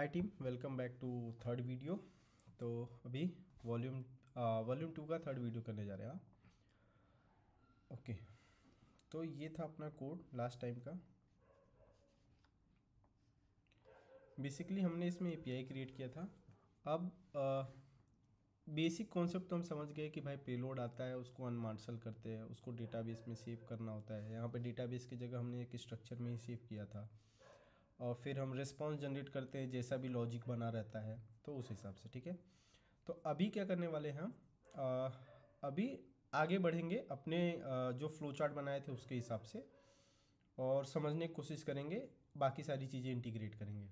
Hi team, welcome back to third video. तो अभी volume 2 का थर्ड वीडियो करने जा रहे हैं। ओके, तो ये था अपना कोड लास्ट टाइम का। बेसिकली हमने इसमें एपीआई क्रिएट किया था। अब बेसिक कॉन्सेप्ट तो हम समझ गए कि भाई पेलोड आता है, उसको अनमार्शल करते हैं, उसको डेटाबेस में सेव करना होता है। यहाँ पे डेटाबेस की जगह हमने एक स्ट्रक्चर में ही सेव किया था, और फिर हम रिस्पॉन्स जनरेट करते हैं जैसा भी लॉजिक बना रहता है, तो उस हिसाब से। ठीक है, तो अभी क्या करने वाले हैं हम? अभी आगे बढ़ेंगे अपने जो फ्लो चार्ट बनाए थे उसके हिसाब से, और समझने की कोशिश करेंगे, बाकी सारी चीज़ें इंटीग्रेट करेंगे।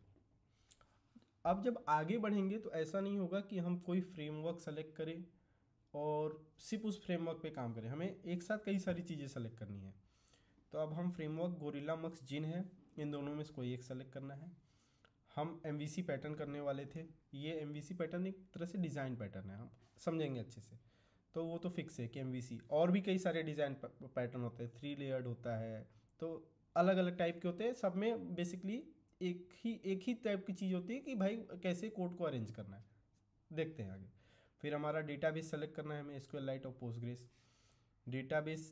अब जब आगे बढ़ेंगे तो ऐसा नहीं होगा कि हम कोई फ्रेमवर्क सेलेक्ट करें और सिर्फ उस फ्रेमवर्क पे काम करें। हमें एक साथ कई सारी चीज़ें सेलेक्ट करनी है। तो अब हम फ्रेमवर्क गोरिल्ला मक्स जिन है, इन दोनों में से कोई एक सेलेक्ट करना है। हम एमवीसी पैटर्न करने वाले थे। ये एमवीसी पैटर्न एक तरह से डिज़ाइन पैटर्न है, हम समझेंगे अच्छे से। तो वो तो फिक्स है कि एमवीसी, और भी कई सारे डिज़ाइन पैटर्न होते हैं, 3 लेयर्ड होता है, तो अलग अलग टाइप के होते हैं। सब में बेसिकली एक ही टाइप की चीज़ होती है कि भाई कैसे कोड को अरेंज करना है। देखते हैं आगे। फिर हमारा डेटाबेस सेलेक्ट करना है हमें, एसक्यूएललाइट और पोस्टग्रेस। डेटाबेस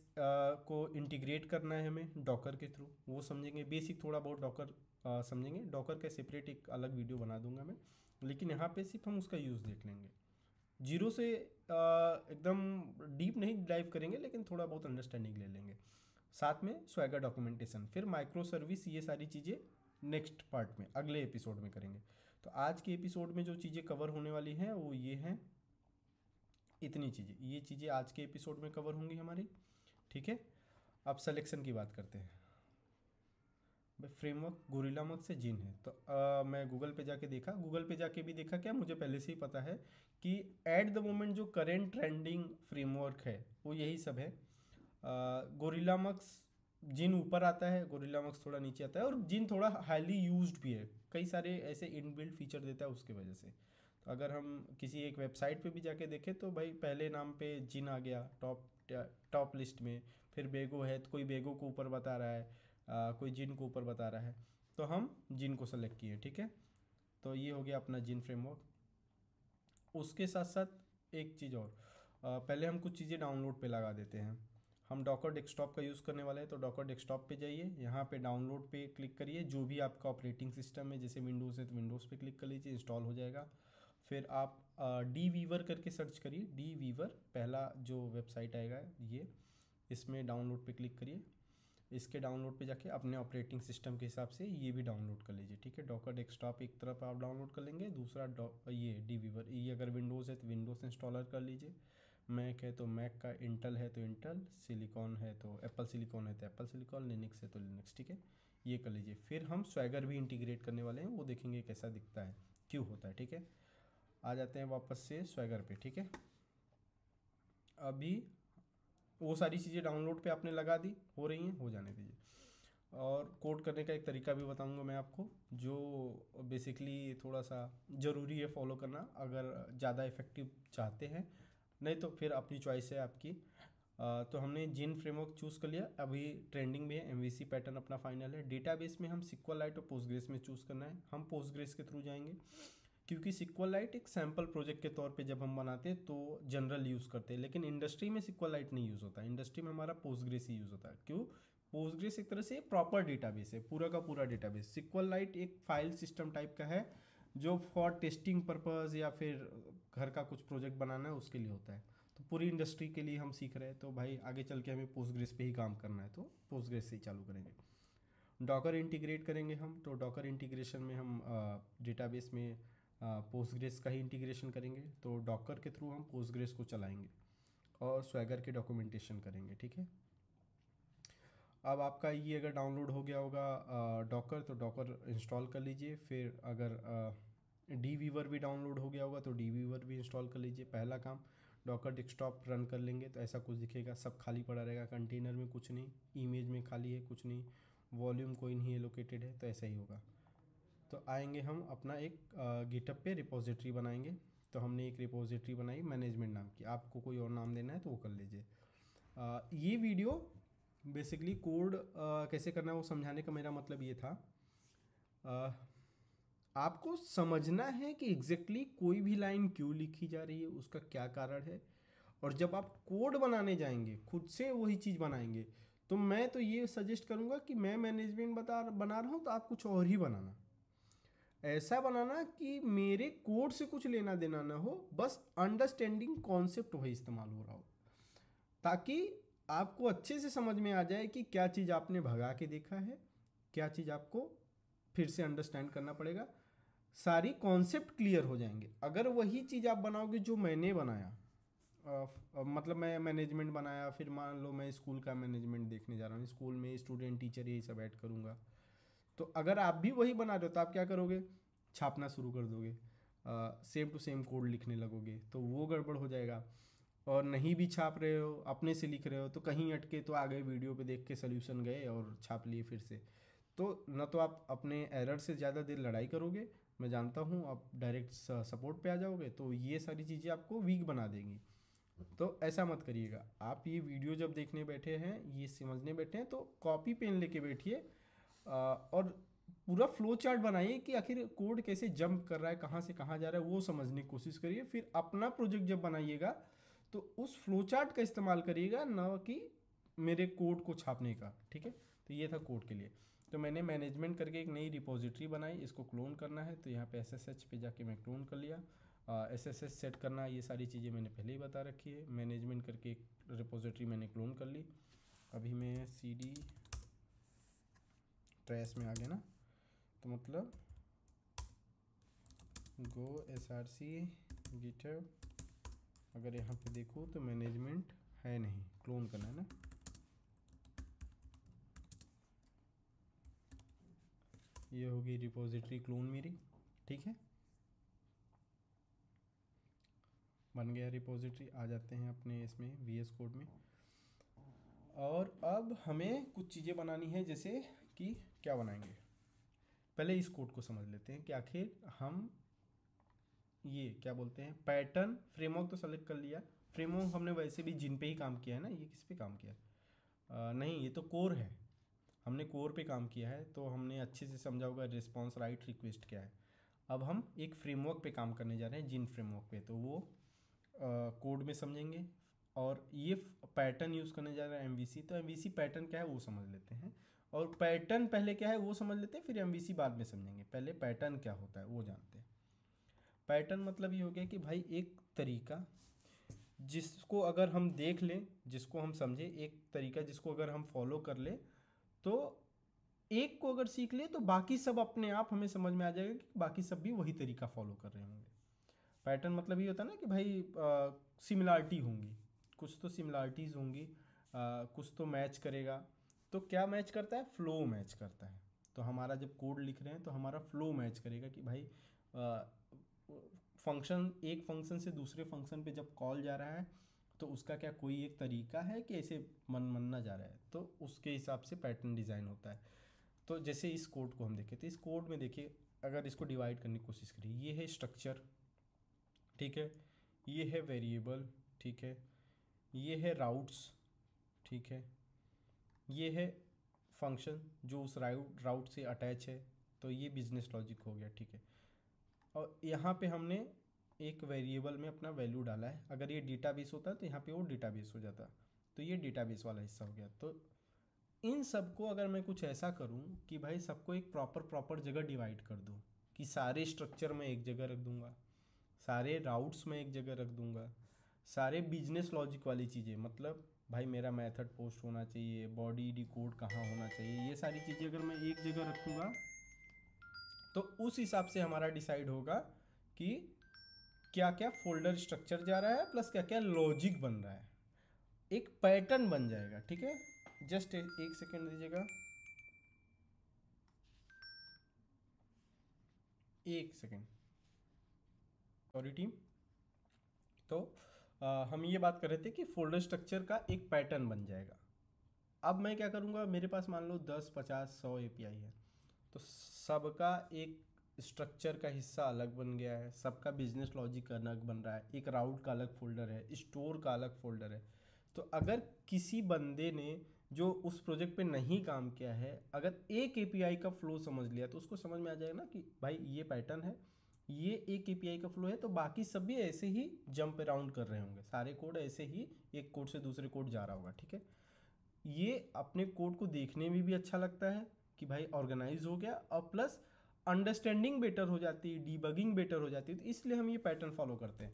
को इंटीग्रेट करना है हमें डॉकर के थ्रू, वो समझेंगे। बेसिक थोड़ा बहुत डॉकर समझेंगे। डॉकर का सेपरेट एक अलग वीडियो बना दूंगा मैं, लेकिन यहाँ पे सिर्फ हम उसका यूज़ देख लेंगे। जीरो से एकदम डीप नहीं डाइव करेंगे, लेकिन थोड़ा बहुत अंडरस्टैंडिंग ले लेंगे। साथ में स्वैगर डॉक्यूमेंटेशन, फिर माइक्रो सर्विस, ये सारी चीज़ें नेक्स्ट पार्ट में, अगले एपिसोड में करेंगे। तो आज के एपिसोड में जो चीज़ें कवर होने वाली हैं वो ये हैं, इतनी चीज़ें, ये चीज़ें आज के एपिसोड में कवर होंगी हमारी। ठीक है, अब सिलेक्शन की बात करते हैं। भाई फ्रेमवर्क गोरिल्ला मक से जिन है, तो मैं गूगल पे जाके देखा। गूगल पे जाके भी देखा क्या, मुझे पहले से ही पता है कि एट द मोमेंट जो करेंट ट्रेंडिंग फ्रेमवर्क है वो यही सब है। गोरिल्ला मक्स जिन ऊपर आता है, गोरिल्ला मक्स थोड़ा नीचे आता है, और जिन थोड़ा हाईली यूज्ड भी है, कई सारे ऐसे इनबिल्ट फीचर देता है उसकी वजह से। तो अगर हम किसी एक वेबसाइट पे भी जाके देखें तो भाई पहले नाम पे जिन आ गया टॉप लिस्ट में। फिर बेगो है तो कोई बेगो को ऊपर बता रहा है, कोई जिन को ऊपर बता रहा है, तो हम जिन को सेलेक्ट किए। ठीक है, तो ये हो गया अपना जिन फ्रेमवर्क। उसके साथ साथ एक चीज़ और, पहले हम कुछ चीज़ें डाउनलोड पे लगा देते हैं। हम डॉकर डेस्कटॉप का यूज़ करने वाले हैं, तो डॉकर डेस्कटॉप पे जाइए, यहाँ पे डाउनलोड पे क्लिक करिए। जो भी आपका ऑपरेटिंग सिस्टम है, जैसे विंडोज़ है तो विंडोज़ पे क्लिक कर लीजिए, इंस्टॉल हो जाएगा। फिर आप डी वीवर करके सर्च करिए। डी वीवर पहला जो वेबसाइट आएगा ये, इसमें डाउनलोड पे क्लिक करिए। इसके डाउनलोड पे जाके अपने ऑपरेटिंग सिस्टम के हिसाब से ये भी डाउनलोड कर लीजिए। ठीक है, डॉकर डेस्कटॉप एक तरफ आप डाउनलोड कर लेंगे, दूसरा ये डी वीवर, ये अगर विंडोज़ है तो विंडोज़ इंस्टॉलर कर लीजिए, मैक है तो मैक का, इंटेल है तो इंटेल, सिलिकॉन है तो एप्पल सिलिकॉन है तो एप्पल सिलिकॉन, लिनक्स है तो लिनक्स। ठीक है, ये कर लीजिए। फिर हम स्वैगर भी इंटीग्रेट करने वाले हैं, वो देखेंगे कैसा दिखता है, क्यों होता है। ठीक है, आ जाते हैं वापस से स्वैगर पे। ठीक है, अभी वो सारी चीज़ें डाउनलोड पे आपने लगा दी, हो रही हैं, हो जाने दीजिए। और कोड करने का एक तरीका भी बताऊंगा मैं आपको, जो बेसिकली थोड़ा सा ज़रूरी है फॉलो करना अगर ज़्यादा इफेक्टिव चाहते हैं, नहीं तो फिर अपनी चॉइस है आपकी। तो हमने जिन फ्रेमवर्क चूज़ कर लिया, अभी ट्रेंडिंग में है, एमवीसी पैटर्न अपना फाइनल है। डेटाबेस में हम सिक्वलाइट और पोस्टग्रेस में चूज़ करना है, हम पोस्टग्रेस के थ्रू जाएंगे, क्योंकि सिक्वलाइट एक सैम्पल प्रोजेक्ट के तौर पे जब हम बनाते हैं तो जनरल यूज़ करते हैं, लेकिन इंडस्ट्री में सिक्वलाइट नहीं यूज़ होता। इंडस्ट्री में हमारा पोस्टग्रेस ही यूज़ होता है। क्यों? पोस्टग्रेस एक तरह से प्रॉपर डेटाबेस है, पूरा का पूरा डेटाबेस। सिक्वलाइट एक फाइल सिस्टम टाइप का है, जो फॉर टेस्टिंग पर्पज़ या फिर घर का कुछ प्रोजेक्ट बनाना है उसके लिए होता है। तो पूरी इंडस्ट्री के लिए हम सीख रहे हैं, तो भाई आगे चल के हमें पोस्टग्रेस पे ही काम करना है, तो पोस्टग्रेस से ही चालू करेंगे। डॉकर इंटीग्रेट करेंगे हम, तो डॉकर इंटीग्रेशन में हम डेटाबेस में पोस्टग्रेस का ही इंटीग्रेशन करेंगे, तो डॉकर के थ्रू हम पोस्टग्रेस को चलाएंगे और स्वैगर के डॉक्यूमेंटेशन करेंगे। ठीक है, अब आपका ये अगर डाउनलोड हो गया होगा डॉकर, तो डॉकर इंस्टॉल कर लीजिए। फिर अगर डी वीवर भी डाउनलोड हो गया होगा तो डी वीवर भी इंस्टॉल कर लीजिए। पहला काम, डॉकर डेस्कटॉप रन कर लेंगे तो ऐसा कुछ दिखेगा, सब खाली पड़ा रहेगा, कंटेनर में कुछ नहीं, इमेज में खाली है कुछ नहीं, वॉल्यूम कोई नहीं एलोकेटेड है, तो ऐसा ही होगा। तो आएंगे हम अपना एक गिटअप पे रिपोजिटरी बनाएंगे। तो हमने एक रिपोजिटरी बनाई मैनेजमेंट नाम की, आपको कोई और नाम देना है तो वो कर लीजिए। ये वीडियो बेसिकली कोड कैसे करना है वो समझाने का मेरा मतलब ये था। आपको समझना है कि एग्जैक्टली कोई भी लाइन क्यों लिखी जा रही है, उसका क्या कारण है। और जब आप कोड बनाने जाएंगे, खुद से वही चीज़ बनाएंगे, तो मैं तो ये सजेस्ट करूँगा कि मैं मैनेजमेंट बना रहा हूँ तो आप कुछ और ही बनाना। ऐसा बनाना कि मेरे कोड से कुछ लेना देना ना हो, बस अंडरस्टैंडिंग कॉन्सेप्ट वही इस्तेमाल हो रहा हो, ताकि आपको अच्छे से समझ में आ जाए कि क्या चीज़ आपने भगा के देखा है, क्या चीज़ आपको फिर से अंडरस्टैंड करना पड़ेगा। सारी कॉन्सेप्ट क्लियर हो जाएंगे। अगर वही चीज़ आप बनाओगे जो मैंने बनाया, मतलब मैं मैनेजमेंट बनाया, फिर मान लो मैं स्कूल का मैनेजमेंट देखने जा रहा हूँ, स्कूल में स्टूडेंट टीचर यही सब ऐड करूँगा, तो अगर आप भी वही बना रहे हो तो आप क्या करोगे, छापना शुरू कर दोगे, सेम टू सेम कोड लिखने लगोगे, तो वो गड़बड़ हो जाएगा। और नहीं भी छाप रहे हो, अपने से लिख रहे हो, तो कहीं अटके तो आ गए, वीडियो पे देख के सोल्यूशन गए और छाप लिए फिर से। तो न तो आप अपने एरर से ज़्यादा देर लड़ाई करोगे, मैं जानता हूँ, आप डायरेक्ट सपोर्ट पे आ जाओगे, तो ये सारी चीज़ें आपको वीक बना देंगी। तो ऐसा मत करिएगा। आप ये वीडियो जब देखने बैठे हैं, ये समझने बैठे हैं, तो कॉपी पेन लेके बैठिए और पूरा फ्लो चार्ट बनाइए कि आखिर कोड कैसे जंप कर रहा है, कहाँ से कहाँ जा रहा है, वो समझने की कोशिश करिए। फिर अपना प्रोजेक्ट जब बनाइएगा तो उस फ्लो चार्ट का इस्तेमाल करिएगा, ना कि मेरे कोड को छापने का। ठीक है, तो ये था कोड के लिए। तो मैंने मैनेजमेंट करके एक नई रिपोजिटरी बनाई, इसको क्लोन करना है, तो यहाँ पे SSH पे जाके मैं क्लोन कर लिया। SSH सेट करना, ये सारी चीज़ें मैंने पहले ही बता रखी है। मैनेजमेंट करके एक रिपोजिटरी मैंने क्लोन कर ली। अभी मैं CD ट्रैश में आ गया ना, तो मतलब go src गिटहब, अगर यहाँ पे देखो तो मैनेजमेंट है नहीं, क्लोन करना है ना। ये होगी रिपोजिटरी क्लोन मेरी। ठीक है, बन गया रिपोजिटरी। आ जाते हैं अपने इसमें VS कोड में, और अब हमें कुछ चीज़ें बनानी है, जैसे कि क्या बनाएंगे। पहले इस कोड को समझ लेते हैं कि आखिर हम ये क्या बोलते हैं, पैटर्न फ्रेमवर्क तो सेलेक्ट कर लिया। फ्रेमवर्क हमने वैसे भी जिन पे ही काम किया है ना, ये किस पे काम किया है, नहीं ये तो कोर है, हमने कोर पे काम किया है, तो हमने अच्छे से समझा होगा रिस्पॉन्स राइट रिक्वेस्ट क्या है। अब हम एक फ्रेमवर्क पे काम करने जा रहे हैं, जिन फ्रेमवर्क पे, तो वो कोड में समझेंगे। और ये पैटर्न यूज़ करने जा रहे हैं MVC, तो MVC पैटर्न क्या है वो समझ लेते हैं, और पैटर्न पहले क्या है वो समझ लेते हैं, फिर MVC बाद में समझेंगे। पहले पैटर्न क्या होता है वो जानते हैं। पैटर्न मतलब ये हो गया कि भाई एक तरीका जिसको अगर हम देख लें, जिसको हम समझे, एक तरीका जिसको अगर हम फॉलो कर ले, तो एक को अगर सीख ले तो बाकी सब अपने आप हमें समझ में आ जाएगा कि बाकी सब भी वही तरीका फॉलो कर रहे होंगे। पैटर्न मतलब ये होता है ना कि भाई सिमिलरिटी होंगी, कुछ तो सिमिलरिटीज़ होंगी, कुछ तो मैच करेगा। तो क्या मैच करता है, फ्लो मैच करता है। तो हमारा जब कोड लिख रहे हैं तो हमारा फ्लो मैच करेगा कि भाई फंक्शन, एक फंक्शन से दूसरे फंक्शन पे जब कॉल जा रहा है तो उसका क्या कोई एक तरीका है कि ऐसे मनना जा रहा है, तो उसके हिसाब से पैटर्न डिज़ाइन होता है। तो जैसे इस कोड को हम देखें, तो इस कोड में देखिए, अगर इसको डिवाइड करने की कोशिश करिए, ये है स्ट्रक्चर, ठीक है, ये है वेरिएबल, ठीक है, ये है राउट्स, ठीक है, ये है फंक्शन जो उस राउट से अटैच है, तो ये बिजनेस लॉजिक हो गया, ठीक है। और यहाँ पे हमने एक वेरिएबल में अपना वैल्यू डाला है, अगर ये डेटाबेस होता तो यहाँ पे वो डेटाबेस हो जाता, तो ये डेटाबेस वाला हिस्सा हो गया। तो इन सबको अगर मैं कुछ ऐसा करूँ कि भाई सबको एक प्रॉपर जगह डिवाइड कर दूँ, कि सारे स्ट्रक्चर में एक जगह रख दूँगा, सारे राउट्स में एक जगह रख दूँगा, सारे बिजनेस लॉजिक वाली चीज़ें, मतलब भाई मेरा मेथड पोस्ट होना चाहिए, बॉडी डिकोड कहाँ होना चाहिए, ये सारी चीज़ें अगर मैं एक जगह रखूँगा तो उस हिसाब से हमारा डिसाइड होगा कि क्या क्या फोल्डर स्ट्रक्चर जा रहा है, प्लस क्या क्या लॉजिक बन रहा है, एक पैटर्न बन जाएगा। ठीक है, जस्ट एक सेकेंड दीजिएगा, एक सेकेंड, सॉरी टीम। तो हम ये बात कर रहे थे कि फोल्डर स्ट्रक्चर का एक पैटर्न बन जाएगा। अब मैं क्या करूँगा, मेरे पास मान लो 10, 50, 100 API है, तो सबका एक स्ट्रक्चर का हिस्सा अलग बन गया है, सबका बिजनेस लॉजिक अलग बन रहा है, एक राउट का अलग फोल्डर है, स्टोर का अलग फोल्डर है। तो अगर किसी बंदे ने जो उस प्रोजेक्ट पे नहीं काम किया है, अगर एक एपीआई का फ्लो समझ लिया तो उसको समझ में आ जाएगा ना कि भाई ये पैटर्न है, ये एक एपीआई का फ्लो है, तो बाकी सब भी ऐसे ही जंप अराउंड कर रहे होंगे, सारे कोड ऐसे ही एक कोड से दूसरे कोड जा रहा होगा, ठीक है। ये अपने कोड को देखने में भी अच्छा लगता है कि भाई ऑर्गेनाइज हो गया, और प्लस अंडरस्टैंडिंग बेटर हो जाती है, डीबगिंग बेटर हो जाती है, तो इसलिए हम ये पैटर्न फॉलो करते हैं।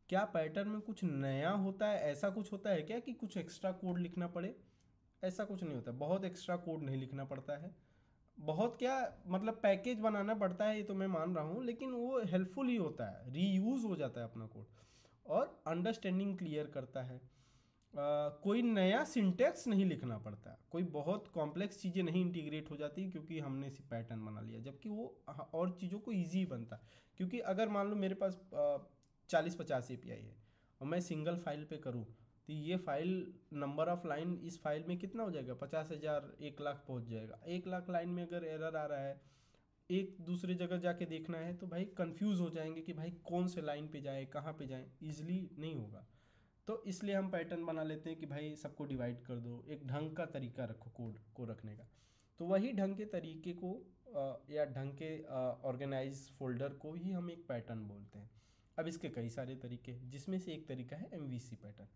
क्या पैटर्न में कुछ नया होता है, ऐसा कुछ होता है क्या कि कुछ एक्स्ट्रा कोड लिखना पड़े? ऐसा कुछ नहीं होता, बहुत एक्स्ट्रा कोड नहीं लिखना पड़ता है। बहुत क्या, मतलब पैकेज बनाना पड़ता है, ये तो मैं मान रहा हूँ, लेकिन वो हेल्पफुल ही होता है, रीयूज़ हो जाता है अपना कोड, और अंडरस्टैंडिंग क्लियर करता है। कोई नया सिंटेक्स नहीं लिखना पड़ता, कोई बहुत कॉम्प्लेक्स चीज़ें नहीं इंटीग्रेट हो जाती, क्योंकि हमने सिर्फ पैटर्न बना लिया, जबकि वो और चीज़ों को ईजी बनता है। क्योंकि अगर मान लो मेरे पास 40-50 एपीआई है और मैं सिंगल फाइल पे करूँ, तो ये फाइल नंबर ऑफ लाइन इस फाइल में कितना हो जाएगा, 50,000, 1 लाख पहुँच जाएगा। 1 लाख लाइन में अगर एरर आ रहा है, एक दूसरी जगह जाके देखना है, तो भाई कंफ्यूज हो जाएंगे कि भाई कौन से लाइन पे जाए, कहाँ पे जाए, ईजिली नहीं होगा। तो इसलिए हम पैटर्न बना लेते हैं कि भाई सबको डिवाइड कर दो, एक ढंग का तरीका रखो कोड को रखने का। तो वही ढंग के तरीके को या ढंग के ऑर्गेनाइज फोल्डर को ही हम एक पैटर्न बोलते हैं। अब इसके कई सारे तरीके, जिसमें से एक तरीका है एमवीसी पैटर्न।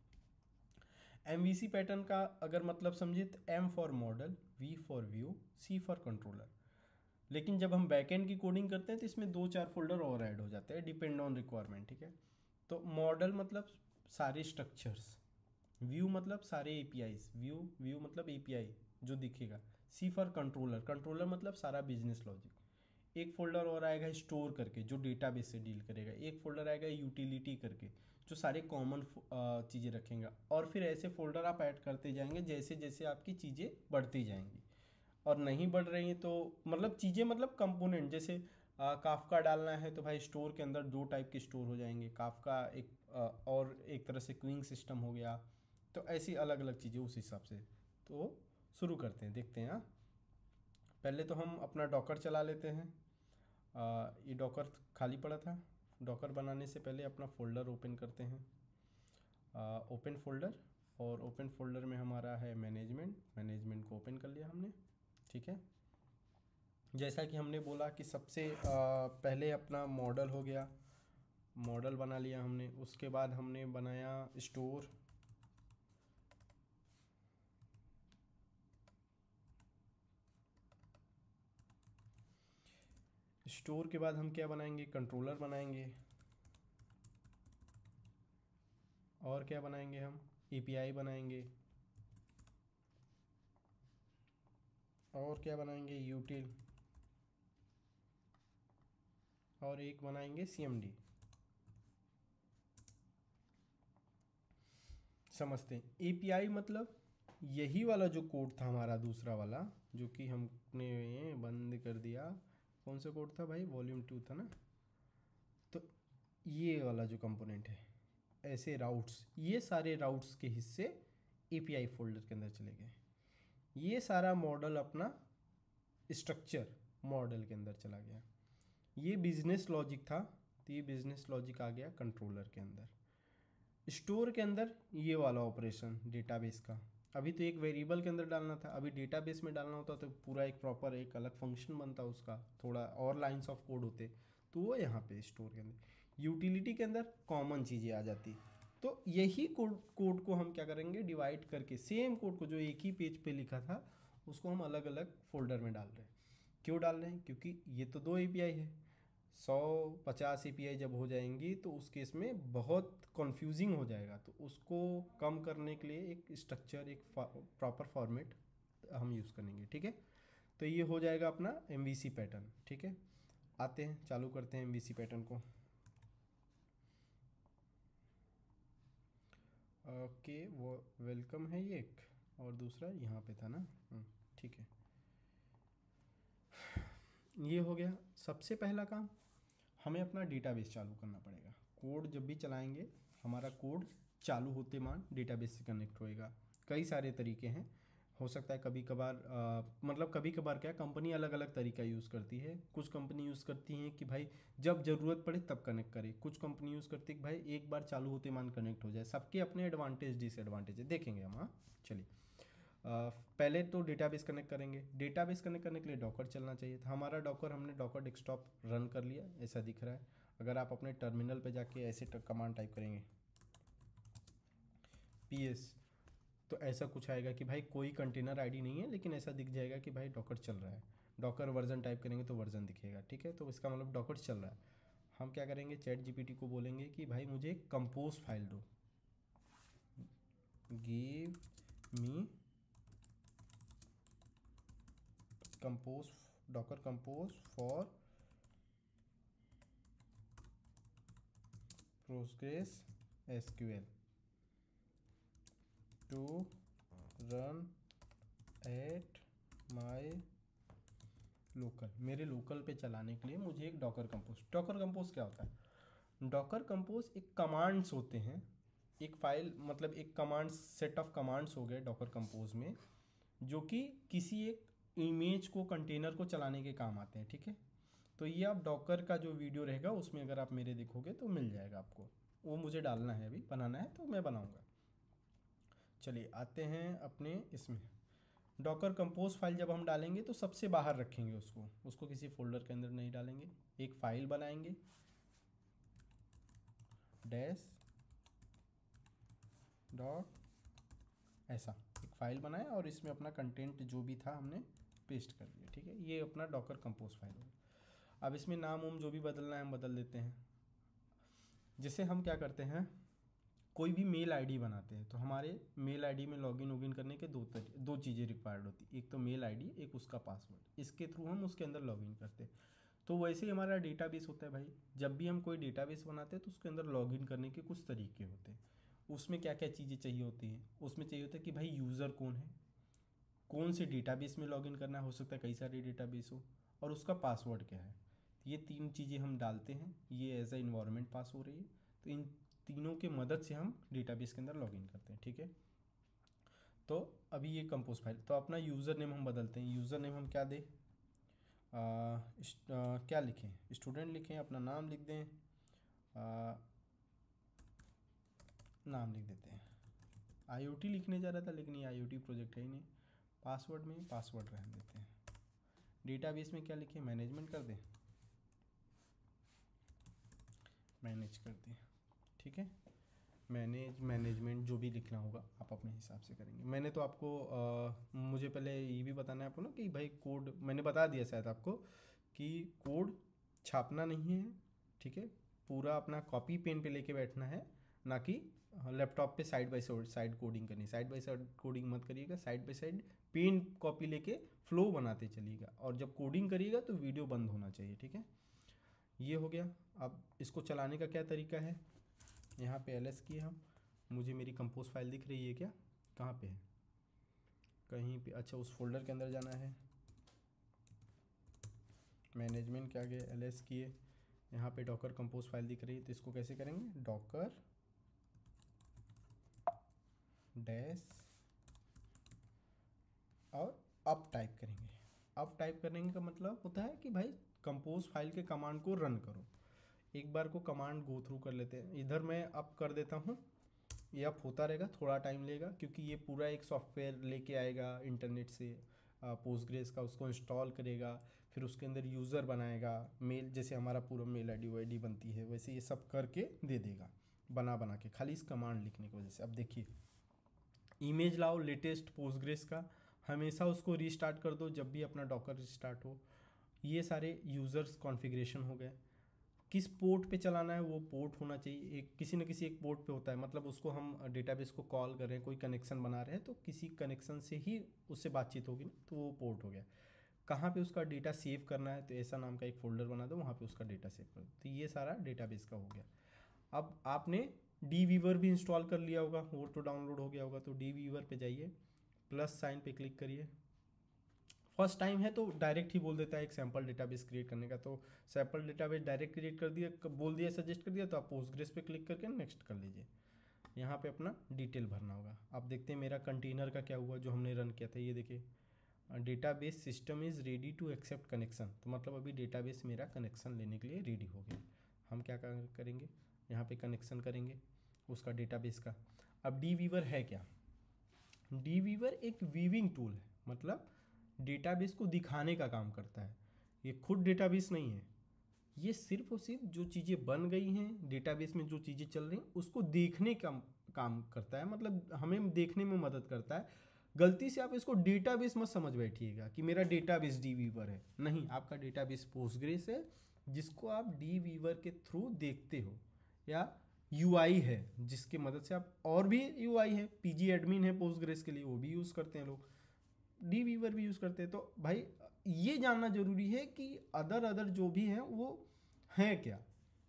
एमवीसी पैटर्न का अगर मतलब समझे तो M for model, V for view, C for controller. लेकिन जब हम बैकएंड की कोडिंग करते हैं तो इसमें 2-4 फोल्डर और ऐड हो जाते हैं, डिपेंड ऑन रिक्वायरमेंट, ठीक है। तो मॉडल मतलब सारे स्ट्रक्चर्स, व्यू मतलब सारे एपीआईज, व्यू मतलब एपीआई जो दिखेगा। सी फॉर कंट्रोलर, कंट्रोलर मतलब सारा बिजनेस लॉजिक। एक फोल्डर और आएगा स्टोर करके, जो डेटाबेस से डील करेगा। एक फोल्डर आएगा यूटिलिटी करके, जो सारे कॉमन चीज़ें रखेगा। और फिर ऐसे फोल्डर आप ऐड करते जाएंगे जैसे जैसे आपकी चीज़ें बढ़ती जाएंगी, और नहीं बढ़ रही हैं तो मतलब चीज़ें, मतलब कंपोनेंट, जैसे काफका डालना है तो भाई स्टोर के अंदर 2 टाइप के स्टोर हो जाएंगे, काफका एक और एक तरह से क्यूइंग सिस्टम हो गया। तो ऐसी अलग अलग चीज़ें उस हिसाब से। तो शुरू करते हैं, देखते हैं। हाँ, पहले तो हम अपना डॉकर चला लेते हैं। ये डॉकर खाली पड़ा था। डॉकर बनाने से पहले अपना फोल्डर ओपन करते हैं, ओपन फोल्डर। और ओपन फोल्डर में हमारा है मैनेजमेंट को ओपन कर लिया हमने, ठीक है। जैसा कि हमने बोला कि सबसे पहले अपना मॉडल हो गया, मॉडल बना लिया हमने। उसके बाद हमने बनाया स्टोर, स्टोर के बाद हम क्या बनाएंगे, कंट्रोलर बनाएंगे। और क्या बनाएंगे हम, एपीआई बनाएंगे। और क्या बनाएंगे, यूटिल। और एक बनाएंगे सीएमडी। समझते हैं, एपीआई मतलब यही वाला जो कोड था हमारा दूसरा वाला, जो कि हमने बंद कर दिया। कौन सा कोड था भाई, वॉल्यूम 2 था ना। तो ये वाला जो कंपोनेंट है, ऐसे राउट्स, ये सारे राउट्स के हिस्से एपीआई फोल्डर के अंदर चले गए। ये सारा मॉडल अपना स्ट्रक्चर मॉडल के अंदर चला गया। ये बिजनेस लॉजिक था, तो ये बिजनेस लॉजिक आ गया कंट्रोलर के अंदर। स्टोर के अंदर ये वाला ऑपरेशन डेटाबेस का, अभी तो एक वेरिएबल के अंदर डालना था, अभी डेटाबेस में डालना होता तो पूरा एक प्रॉपर एक अलग फंक्शन बनता, उसका थोड़ा और लाइंस ऑफ कोड होते, तो वो यहाँ पे स्टोर के अंदर। यूटिलिटी के अंदर कॉमन चीज़ें आ जाती। तो यही कोड को हम क्या करेंगे, डिवाइड करके सेम कोड को जो एक ही पेज पे लिखा था उसको हम अलग अलग फोल्डर में डाल रहे हैं। क्यों डाल रहे हैं, क्योंकि ये तो 2 एपीआई है, 150 एपीआई जब हो जाएंगी तो उस केस में बहुत कन्फ्यूजिंग हो जाएगा। तो उसको कम करने के लिए एक स्ट्रक्चर, एक प्रॉपर फॉर्मेट हम यूज़ करेंगे, ठीक है। तो ये हो जाएगा अपना एमवीसी पैटर्न, ठीक है। आते हैं, चालू करते हैं एमवीसी पैटर्न को। ओके, वो वेलकम है ये एक, और दूसरा यहाँ पे था ना, ठीक है। ये हो गया। सबसे पहला काम, हमें अपना डेटाबेस चालू करना पड़ेगा। कोड जब भी चलाएंगे, हमारा कोड चालू होते मान डेटाबेस से कनेक्ट होएगा। कई सारे तरीके हैं, हो सकता है कभी कभार मतलब कभी कभार क्या, कंपनी अलग अलग तरीका यूज़ करती है। कुछ कंपनी यूज़ करती हैं कि भाई जब ज़रूरत पड़े तब कनेक्ट करे, कुछ कंपनी यूज़ करती है कि भाई एक बार चालू होते मान कनेक्ट हो जाए। सबके अपने एडवांटेज डिसएडवांटेज है, देखेंगे हम। हाँ, चलिए। पहले तो डेटाबेस कनेक्ट करेंगे। डेटाबेस कनेक्ट करने के लिए डॉकर चलना चाहिए था। हमारा डॉकर, हमने डॉकर डेस्कटॉप रन कर लिया, ऐसा दिख रहा है। अगर आप अपने टर्मिनल पे जाके ऐसे कमांड टाइप करेंगे ps, तो ऐसा कुछ आएगा कि भाई कोई कंटेनर आईडी नहीं है, लेकिन ऐसा दिख जाएगा कि भाई डॉकर चल रहा है। डॉकर वर्जन टाइप करेंगे तो वर्जन दिखेगा, ठीक है। तो इसका मतलब डॉकर चल रहा है। हम क्या करेंगे, चैट जीपीटी को बोलेंगे कि भाई मुझे एक कंपोज फाइल दो, give me compose, docker compose for PostgreSQL to run at my local, मेरे लोकल पे चलाने के लिए मुझे एक डॉकर कंपोज। डॉकर कंपोज क्या होता है? डॉकर कंपोज एक कमांड्स होते हैं, एक फाइल, मतलब एक कमांड सेट ऑफ कमांड्स हो गए डॉकर कंपोज में, जो कि किसी एक इमेज को, कंटेनर को चलाने के काम आते हैं, ठीक है। तो ये आप डॉकर का जो वीडियो रहेगा उसमें अगर आप मेरे देखोगे तो मिल जाएगा आपको। वो मुझे डालना है, अभी बनाना है तो मैं बनाऊंगा। चलिए आते हैं अपने इसमें। डॉकर कंपोज फाइल जब हम डालेंगे तो सबसे बाहर रखेंगे उसको किसी फोल्डर के अंदर नहीं डालेंगे। एक फाइल बनाएंगे, डैश डॉट, ऐसा एक फाइल बनाया और इसमें अपना कंटेंट जो भी था हमने पेस्ट कर दिया, ठीक है। ये अपना डॉकर कंपोज फाइल होगा। अब इसमें नाम जो भी बदलना है हम बदल देते हैं। जैसे हम क्या करते हैं, कोई भी मेल आईडी बनाते हैं तो हमारे मेल आईडी में लॉगिन वोगिन करने के दो चीज़ें रिक्वायर्ड होती है, एक तो मेल आईडी, एक उसका पासवर्ड। इसके थ्रू हम उसके अंदर लॉगिन करते हैं। तो वैसे ही हमारा डेटाबेस होता है भाई। जब भी हम कोई डेटाबेस बनाते हैं तो उसके अंदर लॉगिन करने के कुछ तरीके होते हैं। उसमें क्या क्या चीज़ें चाहिए होती हैं, उसमें चाहिए होता है कि भाई यूज़र कौन है, कौन से डेटाबेस में लॉगिन करना है, हो सकता है कई सारे डेटाबेस हो, और उसका पासवर्ड क्या है। ये तीन चीज़ें हम डालते हैं, ये एज ए इन्वायरमेंट पास हो रही है। तो इन तीनों के मदद से हम डेटाबेस के अंदर लॉगिन करते हैं, ठीक है। तो अभी ये कंपोज फाइल, तो अपना यूज़र नेम हम बदलते हैं। यूज़र नेम हम क्या दें, क्या लिखें, स्टूडेंट लिखें, अपना नाम लिख दें, नाम लिख देते हैं। IoT लिखने जा रहा था लेकिन ये IoT प्रोजेक्ट है ही नहीं। पासवर्ड में पासवर्ड रहने देते हैं। डेटाबेस में क्या लिखें, मैनेजमेंट कर दें, मैनेज कर दें, ठीक है। मैनेजमेंट जो भी लिखना होगा आप अपने हिसाब से करेंगे। मैंने तो आपको मुझे पहले ये भी बताना है आपको ना कि भाई कोड मैंने बता दिया शायद आपको कि कोड छापना नहीं है, ठीक है। पूरा अपना कॉपी पेन पे लेके बैठना है, ना कि लैपटॉप पे साइड बाय साइड कोडिंग करनी। साइड बाय साइड कोडिंग मत करिएगा, side by side pen copy लेके फ्लो बनाते चलिएगा। और जब कोडिंग करिएगा तो वीडियो बंद होना चाहिए, ठीक है। ये हो गया। अब इसको चलाने का क्या तरीका है, यहाँ पे ls किए हम, मुझे मेरी कंपोज फाइल दिख रही है क्या, कहाँ पे है, कहीं पे, अच्छा उस फोल्डर के अंदर जाना है। मैनेजमेंट क्या गया, ls किए, यहाँ पे डॉकर कंपोज फाइल दिख रही है। तो इसको कैसे करेंगे, डॉकर डैश और अप टाइप करेंगे। अप टाइप करने का मतलब होता है कि भाई कंपोज फाइल के कमांड को रन करो। एक बार को कमांड गो थ्रू कर लेते हैं। इधर मैं अप कर देता हूँ, ये अप होता रहेगा, थोड़ा टाइम लेगा क्योंकि ये पूरा एक सॉफ्टवेयर लेके आएगा इंटरनेट से, पोस्टग्रेस का, उसको इंस्टॉल करेगा, फिर उसके अंदर यूज़र बनाएगा, मेल जैसे हमारा पूरा मेल आईडी बनती है वैसे ये सब करके दे देगा, बना के, खाली इस कमांड लिखने की वजह से। अब देखिए, इमेज लाओ लेटेस्ट पोस्टग्रेस का, हमेशा उसको रीस्टार्ट कर दो जब भी अपना डॉकर रिस्टार्ट हो। ये सारे यूज़र्स कॉन्फ़िगरेशन हो गए। किस पोर्ट पे चलाना है वो पोर्ट होना चाहिए, एक किसी न किसी एक पोर्ट पे होता है। मतलब उसको हम डेटाबेस को कॉल कर रहे हैं, कोई कनेक्शन बना रहे हैं तो किसी कनेक्शन से ही उससे बातचीत होगी ना, तो वो पोर्ट हो गया। कहाँ पे उसका डेटा सेव करना है, तो ऐसा नाम का एक फ़ोल्डर बना दो, वहाँ पे उसका डेटा सेव कर दो। तो ये सारा डेटाबेस का हो गया। अब आपने dweaver भी इंस्टॉल कर लिया होगा, वो तो डाउनलोड हो गया होगा। तो dweaver पे जाइए, प्लस साइन पे क्लिक करिए। फर्स्ट टाइम है तो डायरेक्ट ही बोल देता है एक सैम्पल डेटाबेस क्रिएट करने का, तो सैम्पल डेटाबेस डायरेक्ट क्रिएट कर दिया, बोल दिया, सजेस्ट कर दिया, तो आप पोस्टग्रेस पे क्लिक करके नेक्स्ट कर लीजिए। यहाँ पे अपना डिटेल भरना होगा। आप देखते हैं मेरा कंटेनर का क्या हुआ जो हमने रन किया था, ये देखिए, database system is ready to accept connection. तो मतलब अभी डेटाबेस मेरा कनेक्शन लेने के लिए रेडी हो गया। हम क्या करेंगे, यहाँ पे कनेक्शन करेंगे उसका डेटाबेस का। अब dweaver है क्या, डीवीवर एक वीविंग टूल है, मतलब डेटाबेस को दिखाने का काम करता है। ये खुद डेटाबेस नहीं है, ये सिर्फ और सिर्फ जो चीज़ें बन गई हैं डेटाबेस में, जो चीज़ें चल रही हैं उसको देखने का काम करता है, मतलब हमें देखने में मदद करता है। गलती से आप इसको डेटाबेस मत समझ बैठिएगा कि मेरा डेटाबेस डीवीवर है, नहीं, आपका डेटाबेस पोस्टग्रेस है जिसको आप डीवीवर के थ्रू देखते हो, या यूआई है जिसके मदद से आप, और भी यूआई है, पीजी एडमिन है पोस्टग्रेस के लिए, वो भी यूज़ करते हैं लोग, डीवीवर भी यूज़ करते हैं। तो भाई ये जानना ज़रूरी है कि अदर जो भी हैं वो हैं क्या,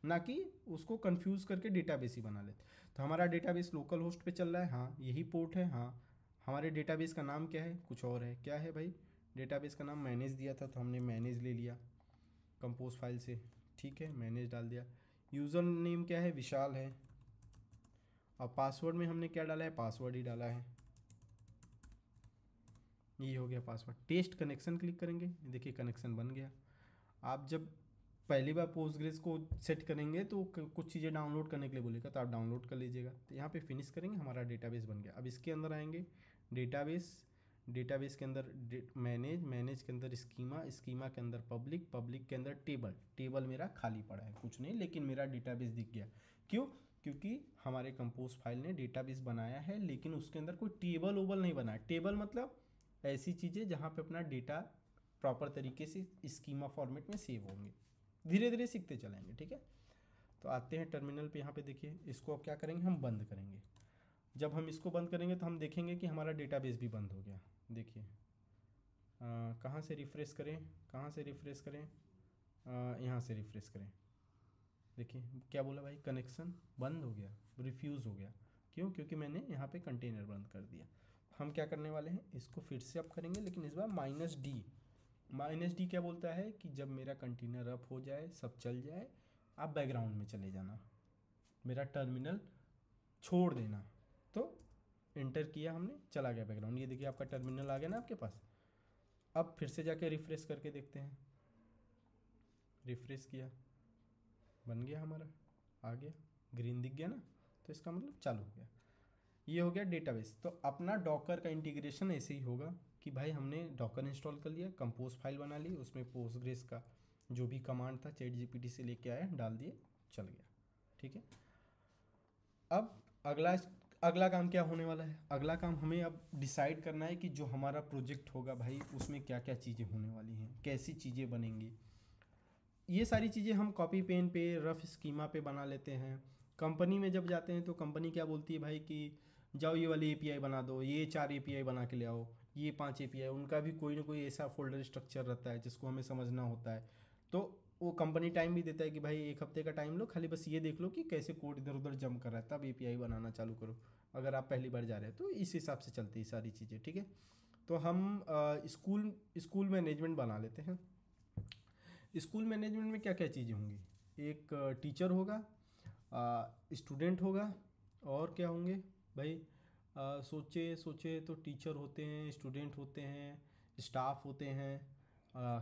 ना कि उसको कंफ्यूज करके डेटाबेस ही बना लेते। तो हमारा डेटाबेस लोकल होस्ट पे चल रहा है, हाँ यही पोर्ट है, हाँ हमारे डेटाबेस का नाम क्या है, कुछ और है, क्या है भाई, डेटाबेस का नाम मैनेज दिया था तो हमने मैनेज ले लिया कंपोज फाइल से, ठीक है, मैनेज डाल दिया। यूज़र नेम क्या है, विशाल है, और पासवर्ड में हमने क्या डाला है, पासवर्ड ही डाला है, ये हो गया पासवर्ड। टेस्ट कनेक्शन क्लिक करेंगे, देखिए कनेक्शन बन गया। आप जब पहली बार पोस्टग्रेस को सेट करेंगे तो कुछ चीज़ें डाउनलोड करने के लिए बोलेगा, तो आप डाउनलोड कर लीजिएगा। तो यहाँ पे फिनिश करेंगे, हमारा डेटाबेस बन गया। अब इसके अंदर आएंगे, डेटाबेस के अंदर मैनेज के अंदर स्कीमा के अंदर पब्लिक के अंदर टेबल मेरा खाली पड़ा है, कुछ नहीं, लेकिन मेरा डेटाबेस दिख गया। क्यों? क्योंकि हमारे कंपोज फाइल ने डेटाबेस बनाया है, लेकिन उसके अंदर कोई टेबल ओबल नहीं बना है। टेबल मतलब ऐसी चीज़ें जहाँ पे अपना डेटा प्रॉपर तरीके से स्कीमा फॉर्मेट में सेव होंगे। धीरे धीरे सीखते चलेंगे, ठीक है। तो आते हैं टर्मिनल पे, यहाँ पे देखिए, इसको अब क्या करेंगे, हम बंद करेंगे। जब हम इसको बंद करेंगे तो हम देखेंगे कि हमारा डेटाबेस भी बंद हो गया। देखिए कहाँ से रिफ़्रेश करें, यहाँ से रिफ़्रेश करें। देखिए क्या बोला भाई, कनेक्शन बंद हो गया, रिफ्यूज़ हो गया। क्यों? क्योंकि मैंने यहाँ पे कंटेनर बंद कर दिया। हम क्या करने वाले हैं, इसको फिर से अप करेंगे, लेकिन इस बार -D क्या बोलता है कि जब मेरा कंटेनर अप हो जाए, सब चल जाए, आप बैकग्राउंड में चले जाना, मेरा टर्मिनल छोड़ देना। तो एंटर किया हमने, चला गया बैकग्राउंड। ये देखिए आपका टर्मिनल आ गया ना आपके पास। अब फिर से जाके रिफ़्रेश करके देखते हैं, रिफ़्रेश किया, बन गया हमारा, आ गया, ग्रीन दिख गया ना, तो इसका मतलब चालू हो गया। ये हो गया डेटाबेस। तो अपना डॉकर का इंटीग्रेशन ऐसे ही होगा कि भाई हमने डॉकर इंस्टॉल कर लिया, कंपोज फाइल बना ली, उसमें पोस्टग्रेस का जो भी कमांड था चैट जीपीटी से लेके आया, डाल दिए, चल गया, ठीक है। अब अगला काम क्या होने वाला है, अगला काम हमें अब डिसाइड करना है कि जो हमारा प्रोजेक्ट होगा भाई उसमें क्या क्या चीज़ें होने वाली हैं, कैसी चीज़ें बनेंगी। ये सारी चीज़ें हम कॉपी पेन पे, रफ स्कीमा पे बना लेते हैं। कंपनी में जब जाते हैं तो कंपनी क्या बोलती है भाई कि जाओ ये वाली एपीआई बना दो, ये 4 एपीआई बना के ले आओ, ये 5 एपीआई, उनका भी कोई ना कोई ऐसा फोल्डर स्ट्रक्चर रहता है जिसको हमें समझना होता है। तो वो कंपनी टाइम भी देता है कि भाई 1 हफ्ते का टाइम लो, खाली बस ये देख लो कि कैसे कोड इधर उधर जम कर रहा है, तब एपीआई बनाना चालू करो। अगर आप पहली बार जा रहे हो तो इस हिसाब से चलती है सारी चीज़ें, ठीक है। तो हम स्कूल मैनेजमेंट बना लेते हैं। स्कूल मैनेजमेंट में क्या क्या चीज़ें होंगी, एक टीचर होगा, स्टूडेंट होगा, और क्या होंगे भाई, सोचे तो टीचर होते हैं, स्टूडेंट होते हैं, स्टाफ होते हैं,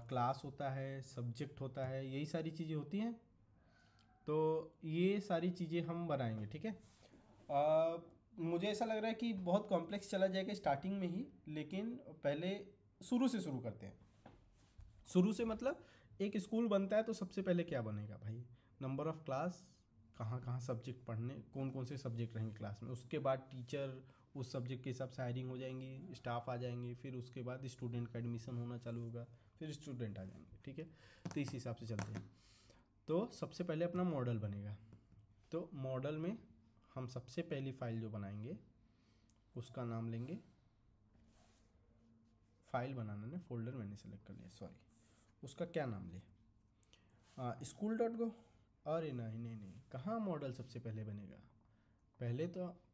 क्लास होता है, सब्जेक्ट होता है, यही सारी चीज़ें होती हैं। तो ये सारी चीज़ें हम बनाएंगे, ठीक है। मुझे ऐसा लग रहा है कि बहुत कॉम्प्लेक्स चला जाएगा स्टार्टिंग में ही, लेकिन पहले शुरू से शुरू करते हैं। शुरू से मतलब एक स्कूल बनता है तो सबसे पहले क्या बनेगा भाई, नंबर ऑफ़ क्लास, कहाँ कहाँ सब्जेक्ट पढ़ने, कौन कौन से सब्जेक्ट रहेंगे क्लास में, उसके बाद टीचर उस सब्जेक्ट के हिसाब से हायरिंग हो जाएंगी, स्टाफ आ जाएंगे, फिर उसके बाद स्टूडेंट का एडमिशन होना चालू होगा, फिर स्टूडेंट आ जाएंगे, ठीक है। तो इस हिसाब से चलते हैं। तो सबसे पहले अपना मॉडल बनेगा। तो मॉडल में हम सबसे पहली फाइल जो बनाएंगे उसका नाम लेंगे, फाइल बनाना ने फोल्डर मैंने सेलेक्ट कर लिया, सॉरी, उसका क्या नाम ले, school.go। अरे नहीं, कहाँ मॉडल सबसे पहले बनेगा,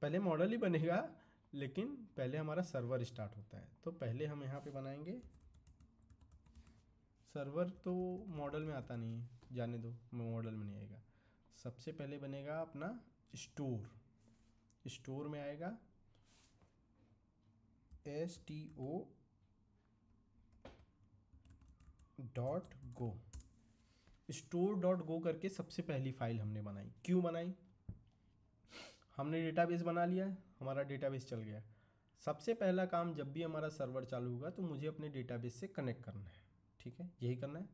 पहले मॉडल ही बनेगा, लेकिन पहले हमारा सर्वर स्टार्ट होता है। तो पहले हम यहाँ पे बनाएंगे सर्वर, तो मॉडल में आता नहीं है, जाने दो, मॉडल में नहीं आएगा। सबसे पहले बनेगा अपना स्टोर में आएगा sto.go, store.go करके सबसे पहली फाइल हमने बनाई। क्यों बनाई, हमने डेटाबेस बना लिया, हमारा डेटाबेस चल गया। सबसे पहला काम जब भी हमारा सर्वर चालू होगा तो मुझे अपने डेटाबेस से कनेक्ट करना है, ठीक है, यही करना है।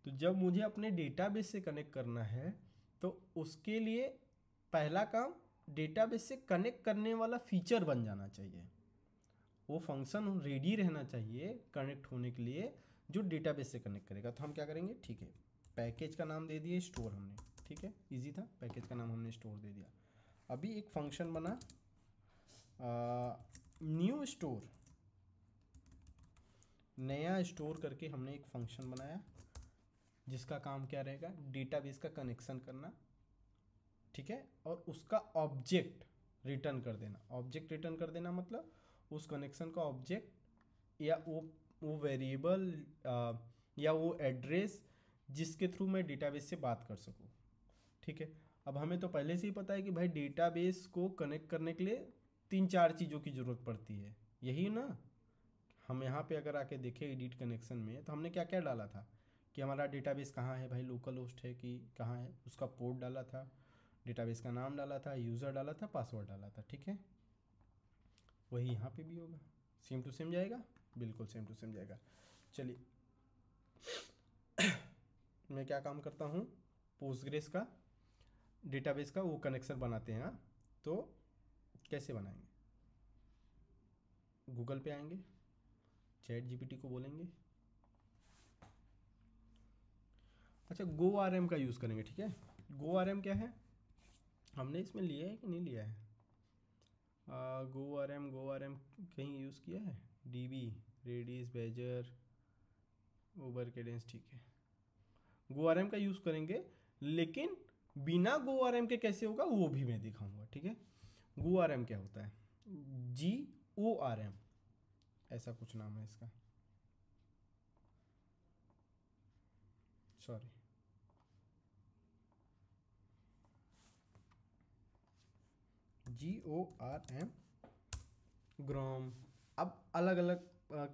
तो जब मुझे अपने डेटाबेस से कनेक्ट करना है तो उसके लिए पहला काम डेटाबेस से कनेक्ट करने वाला फीचर बन जाना चाहिए, वो फंक्शन रेडी रहना चाहिए कनेक्ट होने के लिए जो डेटाबेस से कनेक्ट करेगा। तो हम क्या करेंगे, ठीक है, पैकेज का नाम दे दिए स्टोर हमने, ठीक है, इजी था, पैकेज का नाम हमने स्टोर दे दिया। अभी एक फंक्शन बना न्यू स्टोर, नया स्टोर करके हमने एक फंक्शन बनाया जिसका काम क्या रहेगा, डेटाबेस का कनेक्शन करना, ठीक है, और उसका ऑब्जेक्ट रिटर्न कर देना। ऑब्जेक्ट रिटर्न कर देना मतलब उस कनेक्शन का ऑब्जेक्ट या वो वेरिएबल या वो एड्रेस जिसके थ्रू मैं डेटाबेस से बात कर सकूँ, ठीक है। अब हमें तो पहले से ही पता है कि भाई डेटाबेस को कनेक्ट करने के लिए 3-4 चीज़ों की ज़रूरत पड़ती है, यही ना। हम यहाँ पे अगर आके देखें एडिट कनेक्शन में तो हमने क्या क्या डाला था कि हमारा डेटाबेस कहाँ है भाई, लोकल होस्ट है कि कहाँ है, उसका पोर्ट डाला था, डेटाबेस का नाम डाला था, यूज़र डाला था, पासवर्ड डाला था, ठीक है। वही यहाँ पे भी होगा, सेम टू सेम जाएगा, बिल्कुल सेम टू सेम जाएगा। चलिए मैं क्या काम करता हूँ, पोस्टग्रेस का डेटाबेस का वो कनेक्शन बनाते हैं। हाँ, तो कैसे बनाएंगे, गूगल पे आएंगे, चैट जीपीटी को बोलेंगे, अच्छा गो आर एम का यूज़ करेंगे, ठीक है। गो आर एम क्या है, हमने इसमें लिया है कि नहीं लिया है, गो आर एम कहीं यूज़ किया है, डीबी, रेडिस, बेजर, ओबर कैडेंस, ठीक है। गो आर एम का यूज़ करेंगे, लेकिन बिना गो आर एम के कैसे होगा वो भी मैं दिखाऊंगा, ठीक है। गो आर एम क्या होता है, GORM ऐसा कुछ नाम है इसका, सॉरी, GORM, ग्रॉम। अब अलग अलग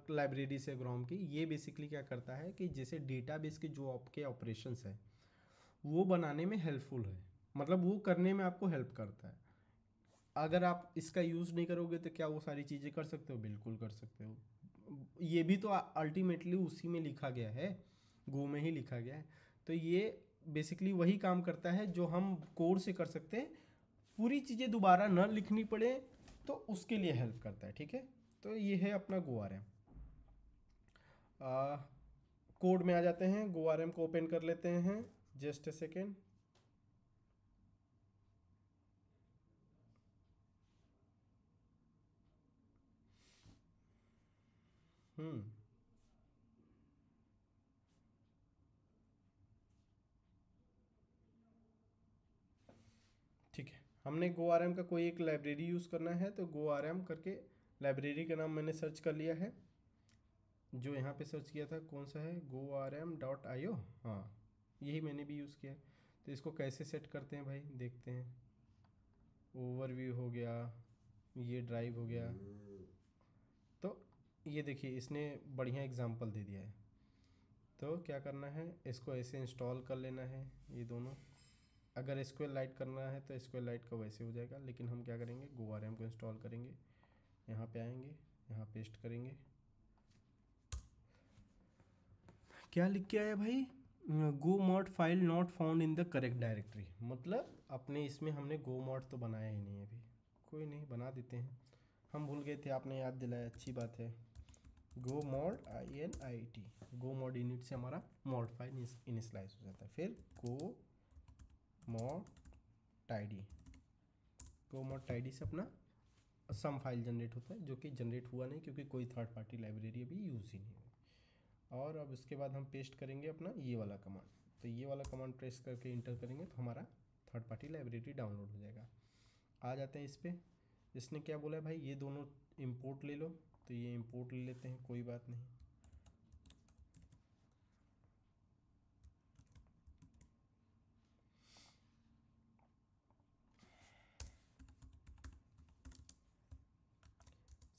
लाइब्रेरीज है ग्रॉम की। ये बेसिकली क्या करता है कि जैसे डेटाबेस के जो आपके ऑपरेशंस है वो बनाने में हेल्पफुल है, मतलब वो करने में आपको हेल्प करता है। अगर आप इसका यूज़ नहीं करोगे तो क्या वो सारी चीज़ें कर सकते हो, बिल्कुल कर सकते हो। ये भी तो अल्टीमेटली उसी में लिखा गया है, गो में ही लिखा गया है। तो ये बेसिकली वही काम करता है जो हम कोड से कर सकते हैं, पूरी चीज़ें दोबारा न लिखनी पड़े, तो उसके लिए हेल्प करता है, ठीक है। तो ये है अपना गो आर एम। कोड में आ जाते हैं, गो आर एम को ओपन कर लेते हैं, जस्ट ए सेकेंड। ठीक है, हमने गो आर एम का कोई एक लाइब्रेरी यूज़ करना है, तो गो आर एम करके लाइब्रेरी का नाम मैंने सर्च कर लिया है। जो यहाँ पे सर्च किया था कौन सा है, GoRM.io, हाँ यही मैंने भी यूज़ किया है। तो इसको कैसे सेट करते हैं भाई, देखते हैं। ओवरव्यू हो गया, ये ड्राइव हो गया, तो ये देखिए इसने बढ़िया एग्जांपल दे दिया है। तो क्या करना है, इसको ऐसे इंस्टॉल कर लेना है, ये दोनों। अगर SQL लाइट करना है तो SQL लाइट का वैसे हो जाएगा, लेकिन हम क्या करेंगे, GoRM को इंस्टॉल करेंगे, यहाँ पे आएंगे, यहाँ पेस्ट करेंगे। क्या लिख के आया भाई, go mod file not found in the correct directory, मतलब अपने इसमें हमने गो मॉड तो बनाया ही नहीं अभी, कोई नहीं बना देते हैं, हम भूल गए थे, आपने याद दिलाया, अच्छी बात है। गो मॉड INIT, गो मॉड इनिट से हमारा मॉड फाइल इनिशलाइज हो जाता है। फिर गो मॉड टाइडी, गो मॉड टाइडी से अपना सम फाइल जनरेट होता है, जो कि जनरेट हुआ नहीं क्योंकि कोई थर्ड पार्टी लाइब्रेरी अभी यूज़ ही नहीं हुई। और अब उसके बाद हम पेस्ट करेंगे अपना ये वाला कमांड, तो ये वाला कमांड प्रेस करके इंटर करेंगे तो हमारा थर्ड पार्टी लाइब्रेरी डाउनलोड हो जाएगा। आ जाते हैं इस पर, इसने क्या बोला है भाई, ये दोनों इंपोर्ट ले लो, तो ये इंपोर्ट ले लेते हैं, कोई बात नहीं।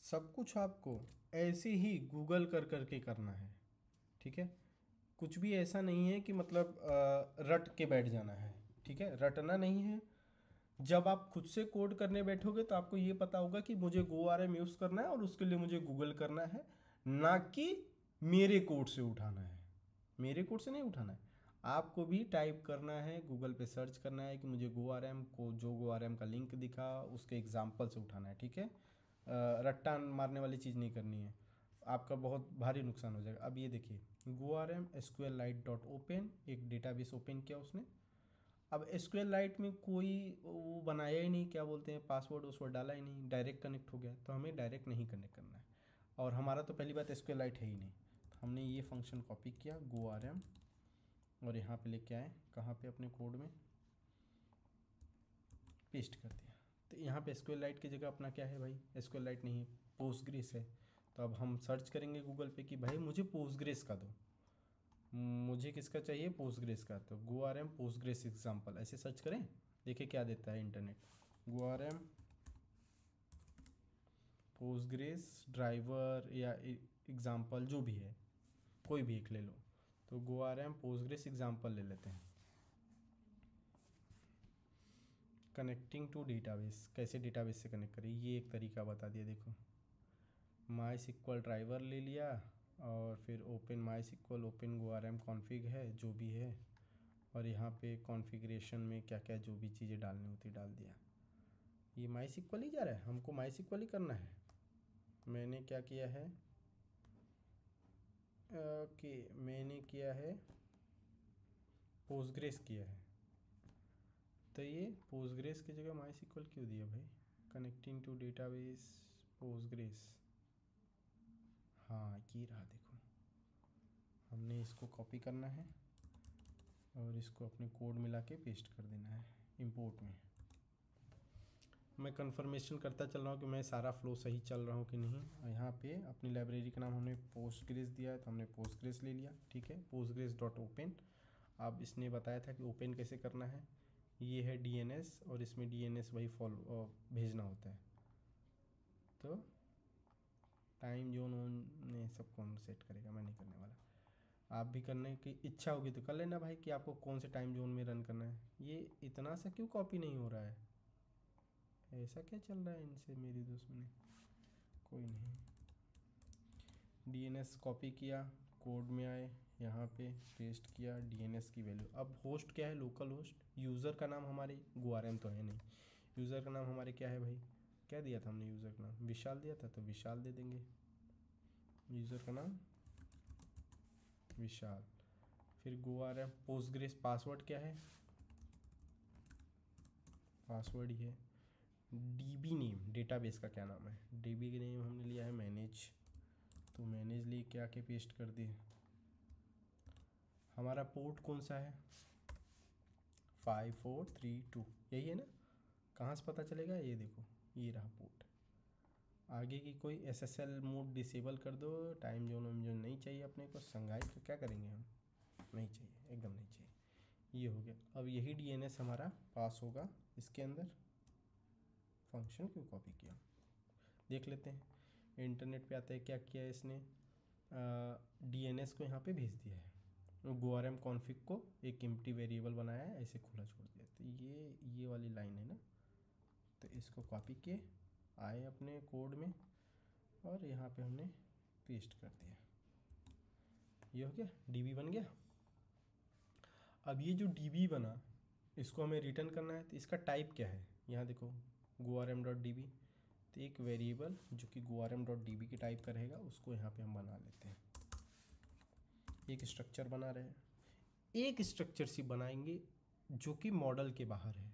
सब कुछ आपको ऐसे ही गूगल कर करके करना है, ठीक है। कुछ भी ऐसा नहीं है कि मतलब रट के बैठ जाना है, ठीक है, रटना नहीं है, जब आप खुद से कोड करने बैठोगे तो आपको ये पता होगा कि मुझे GoRM यूज़ करना है और उसके लिए मुझे गूगल करना है, ना कि मेरे कोड से उठाना है। मेरे कोड से नहीं उठाना है, आपको भी टाइप करना है, गूगल पे सर्च करना है कि मुझे GoRM को, जो GoRM का लिंक दिखा उसके एग्जाम्पल से उठाना है, ठीक है। रट्टा मारने वाली चीज़ नहीं करनी है, आपका बहुत भारी नुकसान हो जाएगा। अब ये देखिए GoRM SQLite.open, एक डेटाबेस ओपन किया उसने। अब SQLite में कोई वो बनाया ही नहीं, क्या बोलते हैं, पासवर्ड उसवर्ड डाला ही नहीं, डायरेक्ट कनेक्ट हो गया। तो हमें डायरेक्ट नहीं कनेक्ट करना है, और हमारा तो पहली बात SQLite है ही नहीं। तो हमने ये फंक्शन कॉपी किया GoRM, और यहाँ पे लेके आए, कहाँ पे, अपने कोड में पेस्ट कर दिया। तो यहाँ पे SQLite की जगह अपना क्या है भाई, SQLite नहीं है, पोस्टग्रेस है। तो अब हम सर्च करेंगे गूगल पे कि भाई मुझे पोस्टग्रेस का दो, मुझे किसका चाहिए, पोस्टग्रेस का। तो GoRM पोस्टग्रेस एग्जाम्पल ऐसे सर्च करें, देखिए क्या देता है इंटरनेट। GoRM पोस्टग्रेस ड्राइवर या एग्जाम्पल जो भी है, कोई भी एक ले लो। तो GoRM पोस्टग्रेस एग्जाम्पल ले लेते हैं। कनेक्टिंग टू डेटाबेस, कैसे डेटाबेस से कनेक्ट करें, ये एक तरीका बता दिया। देखो MySQL ड्राइवर ले लिया, और फिर open MySQL, open GoRM config है जो भी है, और यहाँ पे कॉन्फ़िगरेशन में क्या क्या जो भी चीज़ें डालनी होती डाल दिया। ये MySQL ही जा रहा है, हमको MySQL ही करना है। मैंने क्या किया है, ओके मैंने किया है पोस्टग्रेस किया है। तो ये पोस्टग्रेस की जगह MySQL क्यों दिया भाई, कनेक्टिंग टू डेटाबेस पोस्टग्रेस, हाँ ये रहा। देखो हमने इसको कॉपी करना है और इसको अपने कोड मिला के पेस्ट कर देना है इंपोर्ट में। मैं कंफर्मेशन करता चल रहा हूँ कि मैं सारा फ्लो सही चल रहा हूँ कि नहीं। यहाँ पे अपनी लाइब्रेरी का नाम हमने पोस्टग्रेस दिया है, तो हमने पोस्टग्रेस ले लिया, ठीक है, postgres.open। अब इसने बताया था कि ओपन कैसे करना है, ये है DNS, और इसमें DNS वही फॉलो भेजना होता है। तो टाइम जोन ने सब कौन सेट करेगा, मैं नहीं करने वाला। आप भी करने की इच्छा होगी तो कर लेना भाई कि आपको कौन से टाइम जोन में रन करना है। ये इतना सा क्यों कॉपी नहीं हो रहा है, ऐसा क्या चल रहा है इनसे मेरी दुश्मनी, कोई नहीं। DNS कॉपी किया, कोड में आए, यहाँ पे पेस्ट किया DNS की वैल्यू। अब होस्ट क्या है, लोकल होस्ट। यूज़र का नाम हमारे GoRM तो है नहीं, यूज़र का नाम हमारे क्या है भाई, क्या दिया था हमने यूज़र का नाम, विशाल दिया था, तो विशाल दे देंगे, यूज़र का नाम विशाल। फिर GoRM पोस्टग्रेस, पासवर्ड क्या है, पासवर्ड ही है। DB नेम, डेटाबेस का क्या नाम है, DB नेम हमने लिया है मैनेज, तो मैनेज ले के आके पेस्ट कर दिए। हमारा पोर्ट कौन सा है, 5432, यही है ना, कहाँ से पता चलेगा, ये देखो ये रहा पोर्ट। आगे की कोई SSL मोड डिसेबल कर दो, टाइम जोन वाइम जोन नहीं चाहिए अपने को, संगाई तो क्या करेंगे हम, नहीं चाहिए, एकदम नहीं चाहिए। ये हो गया। अब यही DNS हमारा पास होगा इसके अंदर। फंक्शन क्यों कॉपी किया, देख लेते हैं। इंटरनेट पे आता है, क्या किया है इसने, DNS को यहाँ पे भेज दिया है, GoRM कॉन्फ़िग को एक एम्प्टी वेरिएबल बनाया है, ऐसे खुला छोड़ दिया। तो ये वाली लाइन है ना, तो इसको कॉपी किए, आए अपने कोड में, और यहाँ पे हमने पेस्ट कर दिया। ये हो गया, DB बन गया। अब ये जो DB बना, इसको हमें रिटर्न करना है, तो इसका टाइप क्या है, यहाँ देखो GoRM.db। तो एक वेरिएबल जो कि GoRM.db की टाइप का रहेगा, उसको यहाँ पे हम बना लेते हैं। एक स्ट्रक्चर बना रहे हैं, एक स्ट्रक्चर सी बनाएंगे जो कि मॉडल के बाहर है।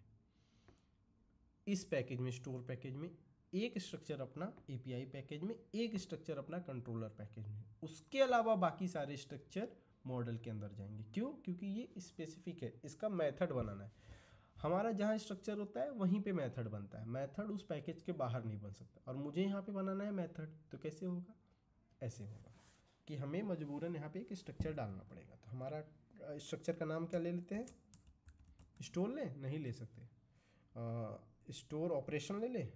इस पैकेज में, स्टोर पैकेज में एक स्ट्रक्चर अपना API पैकेज में, एक स्ट्रक्चर अपना कंट्रोलर पैकेज में, उसके अलावा बाकी सारे स्ट्रक्चर मॉडल के अंदर जाएंगे। क्यों, क्योंकि ये स्पेसिफिक है, इसका मेथड बनाना है। हमारा जहाँ स्ट्रक्चर होता है वहीं पे मेथड बनता है, मेथड उस पैकेज के बाहर नहीं बन सकता। और मुझे यहाँ पे बनाना है मेथड, तो कैसे होगा, ऐसे होगा कि हमें मजबूरन यहाँ पे एक स्ट्रक्चर डालना पड़ेगा। तो हमारा स्ट्रक्चर का नाम क्या ले लेते हैं, स्टोर ले, नहीं ले सकते, स्टोर ऑपरेशन ले ले,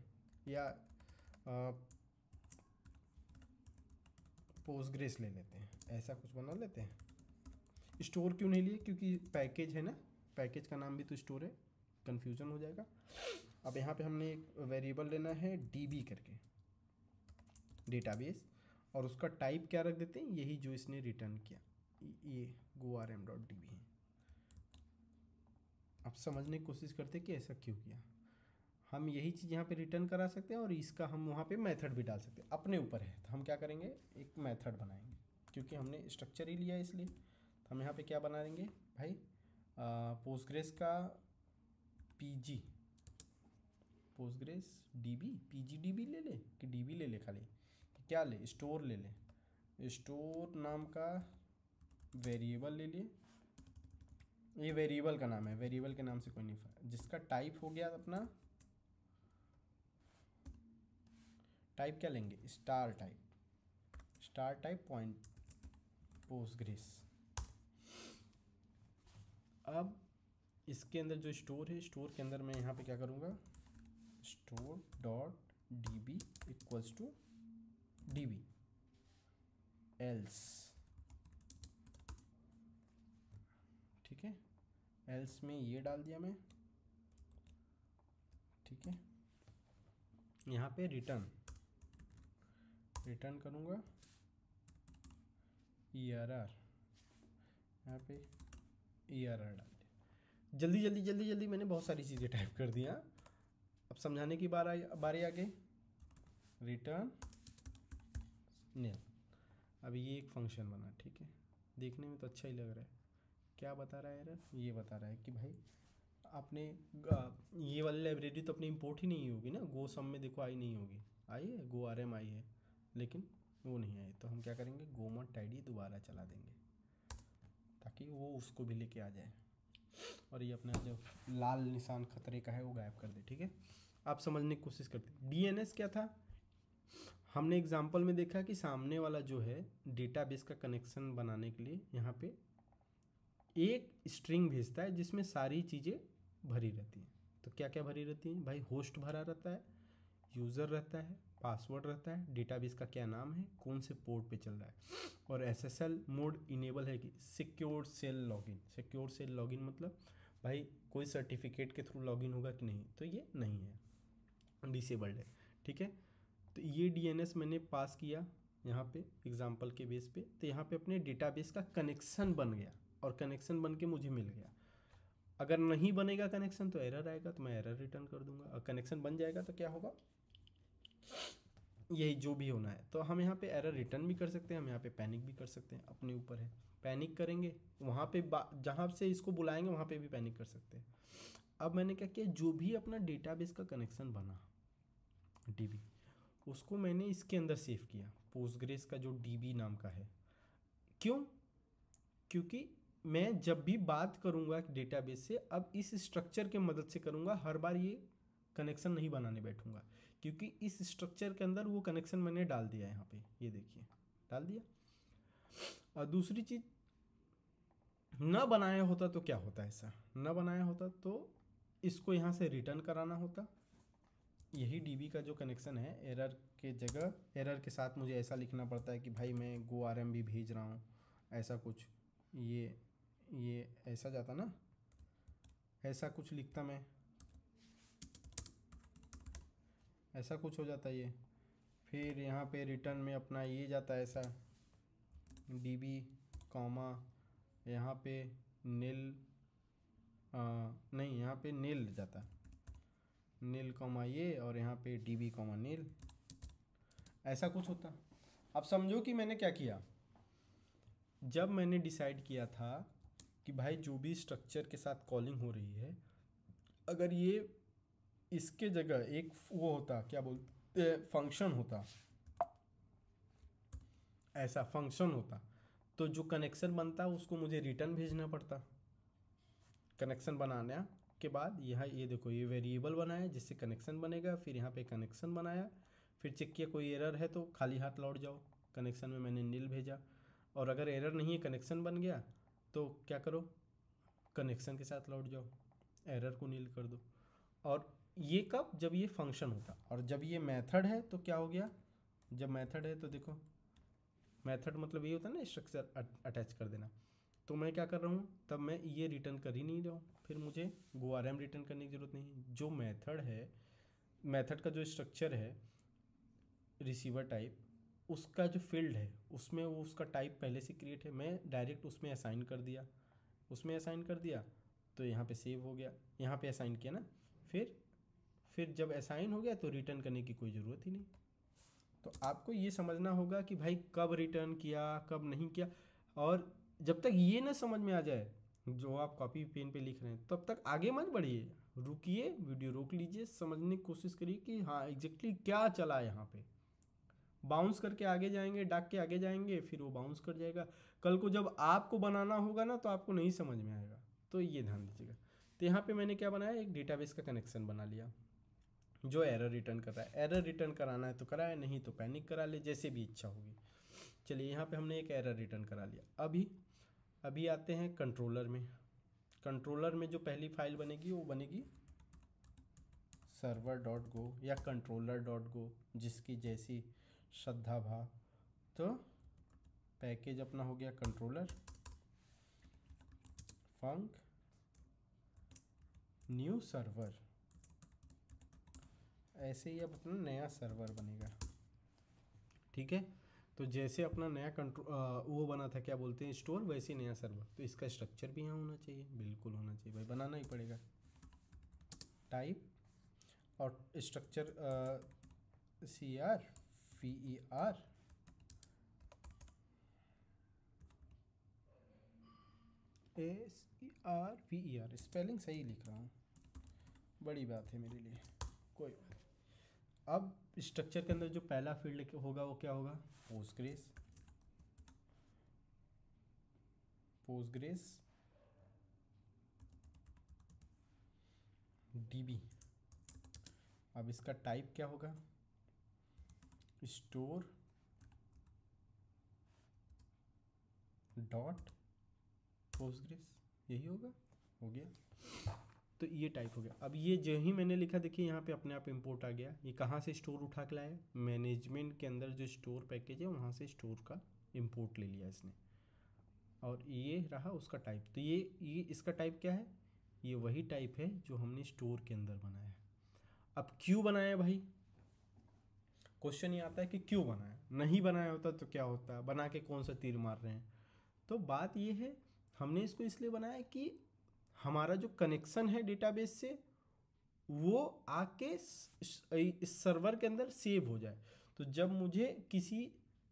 या पोस्टग्रेस ले लेते हैं, ऐसा कुछ बना लेते हैं। स्टोर क्यों नहीं लिए, क्योंकि पैकेज है ना, पैकेज का नाम भी तो स्टोर है, कन्फ्यूज़न हो जाएगा। अब यहाँ पे हमने एक वेरिएबल लेना है db करके, डेटाबेस, और उसका टाइप क्या रख देते हैं, यही जो इसने रिटर्न किया, ये gorm.db है। अब समझने की कोशिश करते हैं कि ऐसा क्यों किया। हम यही चीज़ यहाँ पे रिटर्न करा सकते हैं और इसका हम वहाँ पे मेथड भी डाल सकते हैं, अपने ऊपर है। तो हम क्या करेंगे, एक मेथड बनाएंगे, क्योंकि हमने स्ट्रक्चर ही लिया है इसलिए। तो हम यहाँ पे क्या बना देंगे भाई, पोस्टग्रेस का pg, Postgres db, pg db ले ले कि db ले ले, खाली कि क्या ले, स्टोर ले ले, स्टोर नाम का वेरिएबल ले लिए। ये वेरिएबल का नाम है, वेरिएबल के नाम से कोई नहीं, जिसका टाइप हो गया अपना, टाइप क्या लेंगे, स्टार टाइप पॉइंट पोस्टग्रेस। अब इसके अंदर जो स्टोर है, स्टोर के अंदर मैं यहाँ पे क्या करूँगा, store dot db equals to db else, ठीक है, एल्स में ये डाल दिया मैं, ठीक है। यहाँ पे रिटर्न करूँगा ERR, यहाँ पे ERR डाल दिया। जल्दी मैंने बहुत सारी चीज़ें टाइप कर दिया। अब समझाने की बारी आ गई, रिटर्न नील। अब ये एक फंक्शन बना, ठीक है, देखने में तो अच्छा ही लग रहा है। क्या बता रहा है एरर, ये बता रहा है कि भाई आपने ये वाली लाइब्रेरी तो अपनी इंपोर्ट ही नहीं होगी ना, गो सम में देखो आई नहीं होगी, आई है, gorm आई है, लेकिन वो नहीं आई। तो हम क्या करेंगे, गोमट टाइडी दोबारा चला देंगे ताकि वो उसको भी लेके आ जाए, और ये अपना जो लाल निशान खतरे का है वो गायब कर दे, ठीक है। आप समझने की कोशिश करते, DNS क्या था, हमने एग्जाम्पल में देखा कि सामने वाला जो है डेटाबेस का कनेक्शन बनाने के लिए यहाँ पे एक स्ट्रिंग भेजता है जिसमें सारी चीज़ें भरी रहती हैं। तो क्या क्या भरी रहती हैं भाई, होस्ट भरा रहता है, यूज़र रहता है, पासवर्ड रहता है, डेटाबेस का क्या नाम है, कौन से पोर्ट पे चल रहा है, और SSL मोड इनेबल है कि secure shell login. Secure shell login मतलब भाई कोई सर्टिफिकेट के थ्रू लॉगिन होगा कि नहीं, तो ये नहीं है, डिसेबल्ड है, ठीक है। तो ये DNS मैंने पास किया यहाँ पे एग्जाम्पल के बेस पे। तो यहाँ पे अपने डेटाबेस का कनेक्शन बन गया और कनेक्शन बन के मुझे मिल गया। अगर नहीं बनेगा कनेक्शन तो एरर आएगा, तो मैं एरर रिटर्न कर दूंगा। और कनेक्शन बन जाएगा तो क्या होगा, यही जो भी होना है। तो हम यहाँ पे एरर रिटर्न भी कर सकते हैं, हम यहाँ पे पैनिक भी कर सकते हैं, अपने ऊपर है। पैनिक करेंगे वहाँ पे जहाँ से इसको बुलाएंगे वहाँ पे भी पैनिक कर सकते हैं। अब मैंने क्या किया, जो भी अपना डेटाबेस का कनेक्शन बना DB, उसको मैंने इसके अंदर सेव किया, पोस्टग्रेस का जो DB नाम का है। क्यों, क्योंकि मैं जब भी बात करूंगा डेटाबेस से, अब इस स्ट्रक्चर के मदद से करूंगा, हर बार ये कनेक्शन नहीं बनाने बैठूंगा, क्योंकि इस स्ट्रक्चर के अंदर वो कनेक्शन मैंने डाल दिया है यहाँ पे, ये देखिए डाल दिया। और दूसरी चीज़, न बनाया होता तो क्या होता, ऐसा न बनाया होता तो इसको यहाँ से रिटर्न कराना होता। यही DB का जो कनेक्शन है, एरर के जगह, एरर के साथ मुझे ऐसा लिखना पड़ता है कि भाई मैं gorm भी भेज रहा हूँ, ऐसा कुछ, ये ऐसा जाता ना, ऐसा कुछ लिखता मैं, ऐसा कुछ हो जाता ये। फिर यहाँ पे रिटर्न में अपना ये जाता है ऐसा, DB कॉमा, यहाँ पे नील, नहीं यहाँ पे नील जाता, नील कॉमा ये, और यहाँ पे DB कॉमा नील, ऐसा कुछ होता। अब समझो कि मैंने क्या किया, जब मैंने डिसाइड किया था कि भाई जो भी स्ट्रक्चर के साथ कॉलिंग हो रही है, अगर ये इसके जगह एक वो होता, क्या बोलते, फंक्शन होता, ऐसा फंक्शन होता, तो जो कनेक्शन बनता उसको मुझे रिटर्न भेजना पड़ता। कनेक्शन बनाने के बाद यहाँ ये देखो, ये वेरिएबल बनाया जिससे कनेक्शन बनेगा, फिर यहाँ पे कनेक्शन बनाया, फिर चेक किया कोई एरर है तो खाली हाथ लौट जाओ, कनेक्शन में मैंने नील भेजा। और अगर एरर नहीं है, कनेक्शन बन गया, तो क्या करो, कनेक्शन के साथ लौट जाओ, एरर को नील कर दो। और ये कब, जब ये फंक्शन होता। और जब ये मेथड है तो क्या हो गया, जब मेथड है तो देखो, मेथड मतलब ये होता है ना स्ट्रक्चर अटैच कर देना। तो मैं क्या कर रहा हूँ, तब मैं ये रिटर्न कर ही नहीं रहा हूँ, फिर मुझे GoRM रिटर्न करने की ज़रूरत नहीं। जो मेथड है, मेथड का जो स्ट्रक्चर है रिसीवर टाइप, उसका जो फील्ड है उसमें वो उसका टाइप पहले से क्रिएट है, मैं डायरेक्ट उसमें असाइन कर दिया, उसमें असाइन कर दिया तो यहाँ पे सेव हो गया, यहाँ पे असाइन किया ना, फिर जब असाइन हो गया तो रिटर्न करने की कोई ज़रूरत ही नहीं। तो आपको ये समझना होगा कि भाई कब रिटर्न किया कब नहीं किया, और जब तक ये ना समझ में आ जाए जो आप कॉपी पेन पे लिख रहे हैं तब तक आगे मत बढ़िए, रुकिए, वीडियो रोक लीजिए, समझने की कोशिश करिए कि हाँ एग्जैक्टली क्या चला है यहाँ पे। बाउंस करके आगे जाएंगे, डाक के आगे जाएंगे, फिर वो बाउंस कर जाएगा। कल को जब आपको बनाना होगा ना तो आपको नहीं समझ में आएगा, तो ये ध्यान दीजिएगा। तो यहाँ पे मैंने क्या बनाया, एक डेटाबेस का कनेक्शन बना लिया जो एरर रिटर्न कर रहा है। एरर रिटर्न कराना है तो कराए, नहीं तो पैनिक करा ले, जैसे भी इच्छा होगी। चलिए यहाँ पे हमने एक एरर रिटर्न करा लिया। अभी आते हैं कंट्रोलर में। कंट्रोलर में जो पहली फाइल बनेगी वो बनेगी server.go या controller.go, जिसकी जैसी श्रद्धा भाव। तो पैकेज अपना हो गया कंट्रोलर फंक न्यू सर्वर, ऐसे ही अब अपना नया सर्वर बनेगा। ठीक है, तो जैसे अपना नया वो बना था, क्या बोलते हैं, स्टोर, वैसे नया सर्वर। तो इसका स्ट्रक्चर भी यहाँ होना चाहिए, बिल्कुल होना चाहिए भाई, बनाना ही पड़ेगा। टाइप और स्ट्रक्चर CRVER SERVER, स्पेलिंग सही लिख रहा हूँ, बड़ी बात है मेरे लिए, कोई बात। अब स्ट्रक्चर के अंदर जो पहला फील्ड होगा वो क्या होगा, पोस्टग्रेस DB। अब इसका टाइप क्या होगा, स्टोर डॉट पोस्टग्रेस, यही होगा, हो गया। तो ये टाइप हो गया। अब ये जो ही मैंने लिखा, देखिए यहाँ पे अपने आप इंपोर्ट आ गया। ये कहाँ से स्टोर उठा के लाया, मैनेजमेंट के अंदर जो स्टोर पैकेज है वहाँ से स्टोर का इंपोर्ट ले लिया इसने, और ये रहा उसका टाइप। तो ये इसका टाइप क्या है, ये वही टाइप है जो हमने स्टोर के अंदर बनाया है। अब क्यों बनाया भाई, क्वेश्चन ये आता है कि क्यों बनाया, नहीं बनाया होता तो क्या होता, बना के कौन सा तीर मार रहे हैं। तो बात ये है, हमने इसको इसलिए बनाया कि हमारा जो कनेक्शन है डेटाबेस से वो आके इस सर्वर के अंदर सेव हो जाए। तो जब मुझे किसी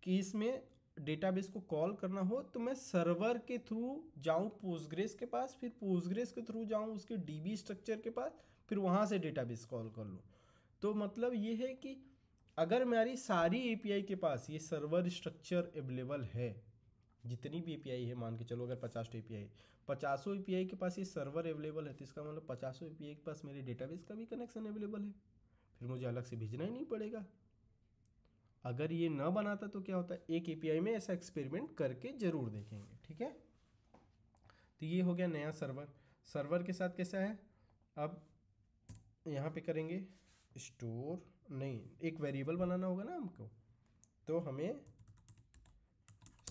केस में डेटाबेस को कॉल करना हो तो मैं सर्वर के थ्रू जाऊं पोस्टग्रेस के पास, फिर पोस्टग्रेस के थ्रू जाऊं उसके DB स्ट्रक्चर के पास, फिर वहाँ से डेटाबेस कॉल कर लूँ। तो मतलब ये है कि अगर मेरी सारी API के पास ये सर्वर स्ट्रक्चर अवेलेबल है, जितनी भी API है, मान के चलो अगर 50 API, 50 API के पास ये सर्वर अवेलेबल है, तो इसका मतलब 50 API के पास मेरे डेटाबेस का भी कनेक्शन अवेलेबल है, फिर मुझे अलग से भेजना ही नहीं पड़ेगा। अगर ये ना बनाता तो क्या होता है, एक API में ऐसा एक्सपेरिमेंट करके ज़रूर देखेंगे। ठीक है, तो ये हो गया नया सर्वर। सर्वर के साथ कैसा है, अब यहाँ पे करेंगे स्टोर, नहीं, एक वेरिएबल बनाना होगा ना हमको, तो हमें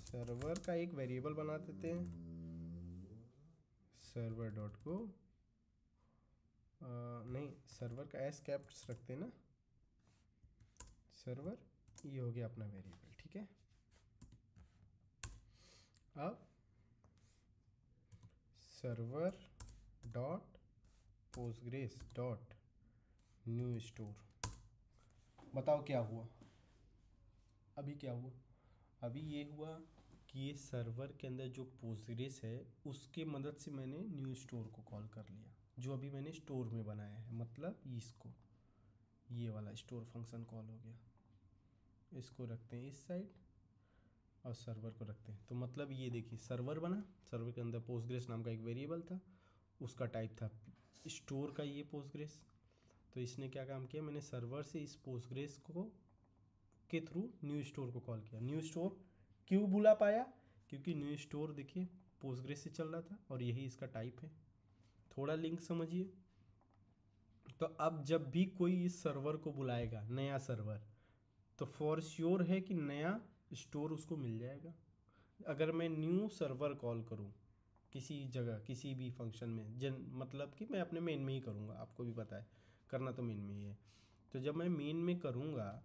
सर्वर का एक वेरिएबल बना देते हैं, server.go, नहीं, सर्वर का एस कैप्स रखते हैं ना, सर्वर, ये हो गया अपना वेरिएबल। ठीक है, अब server dot Postgres dot new store, बताओ क्या हुआ, अभी क्या हुआ, अभी ये हुआ कि ये सर्वर के अंदर जो पोस्टग्रेस है उसके मदद से मैंने न्यू स्टोर को कॉल कर लिया, जो अभी मैंने स्टोर में बनाया है, मतलब इसको, ये वाला स्टोर फंक्शन कॉल हो गया। इसको रखते हैं इस साइड और सर्वर को रखते हैं। तो मतलब ये देखिए सर्वर बना, सर्वर के अंदर पोस्टग्रेस नाम का एक वेरिएबल था, उसका टाइप था स्टोर का ये पोस्टग्रेस। तो इसने क्या काम किया, मैंने सर्वर से इस पोस्टग्रेस को के थ्रू न्यू स्टोर को कॉल किया। न्यू स्टोर क्यों बुला पाया, क्योंकि न्यू स्टोर देखिए पोस्टग्रेस से चल रहा था और यही इसका टाइप है। थोड़ा लिंक समझिए। तो अब जब भी कोई इस सर्वर को बुलाएगा, नया सर्वर, तो फॉर श्योर है कि नया स्टोर उसको मिल जाएगा। अगर मैं न्यू सर्वर कॉल करूं किसी जगह किसी भी फंक्शन में मतलब कि मैं अपने मेन में ही करूँगा, आपको भी पता है करना तो मेन में ही है। तो जब मैं मेन में करूँगा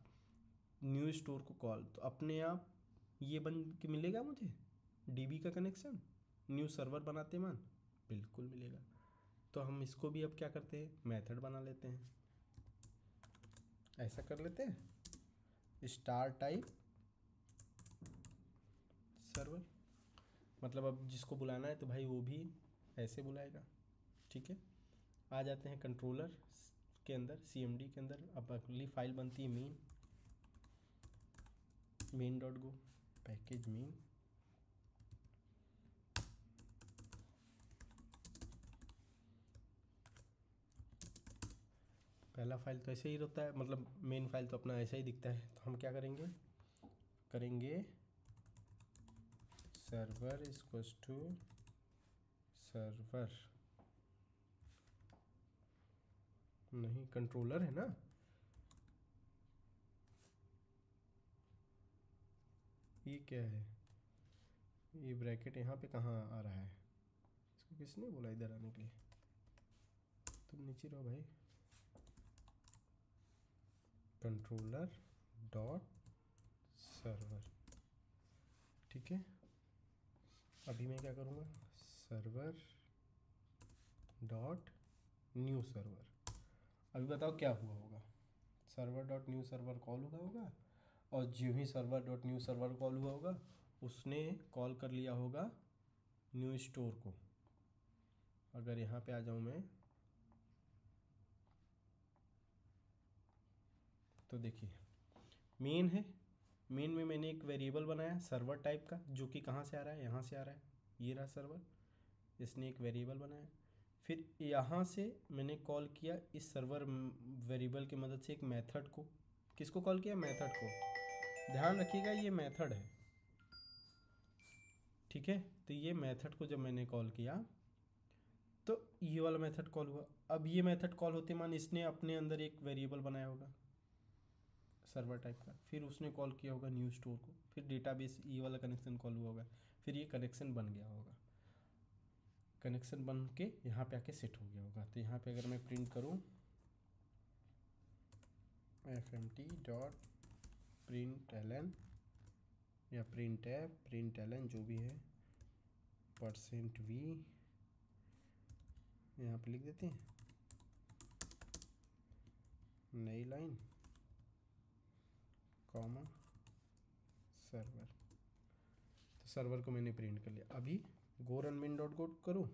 न्यू स्टोर को कॉल, तो अपने आप ये बन के मिलेगा मुझे डीबी का कनेक्शन न्यू सर्वर बनाते मान, बिल्कुल मिलेगा। तो हम इसको भी अब क्या करते हैं, मेथड बना लेते हैं। ऐसा कर लेते हैं स्टार टाइप सर्वर, मतलब अब जिसको बुलाना है तो भाई वो भी ऐसे बुलाएगा। ठीक है, आ जाते हैं कंट्रोलर के अंदर, CMD के अंदर। अब अगली फाइल बनती है main dot go package main. पहला फाइल तो ऐसे ही रहता है, मतलब मेन फाइल तो अपना ऐसा ही दिखता है। तो हम क्या करेंगे सर्वर इक्वल्स टू सर्वर, नहीं कंट्रोलर है ना, ये क्या है, ये ब्रैकेट यहाँ पे कहाँ आ रहा है, इसको किसने बोला इधर आने के लिए, तुम नीचे रहो भाई। कंट्रोलर डॉट सर्वर, ठीक है। अभी मैं क्या करूँगा, सर्वर डॉट न्यू सर्वर। अभी बताओ क्या हुआ होगा, server dot new server call हुआ होगा, और जो ही server dot new server call हुआ होगा उसने कॉल कर लिया होगा न्यू स्टोर को। अगर यहाँ पे आ जाऊँ मैं तो देखिए मेन है, मेन में मैंने एक वेरिएबल बनाया सर्वर टाइप का, जो कि कहाँ से आ रहा है, यहाँ से आ रहा है, ये रहा सर्वर, इसने एक वेरिएबल बनाया। फिर यहाँ से मैंने कॉल किया इस सर्वर वेरिएबल की मदद से एक मेथड को, किसको कॉल किया, मेथड को। ध्यान रखिएगा ये मेथड है, ठीक है। तो ये मेथड को जब मैंने कॉल किया तो ये वाला मेथड कॉल हुआ। अब ये मेथड कॉल होते मान इसने अपने अंदर एक वेरिएबल बनाया होगा सर्वर टाइप का, फिर उसने कॉल किया होगा न्यू स्टोर को, फिर डेटाबेस ये वाला कनेक्शन कॉल हुआ होगा, फिर ये कनेक्शन बन गया होगा, कनेक्शन बन के यहाँ पे आके सेट हो गया होगा। तो यहाँ पे अगर मैं प्रिंट करूँ fmt डॉट प्रिंट या प्रिंट एलन जो भी है %v यहाँ पे लिख देते हैं, नई लाइन कॉमा सर्वर। तो सर्वर को मैंने प्रिंट कर लिया। अभी गो रन मेन डॉट गो करूँ,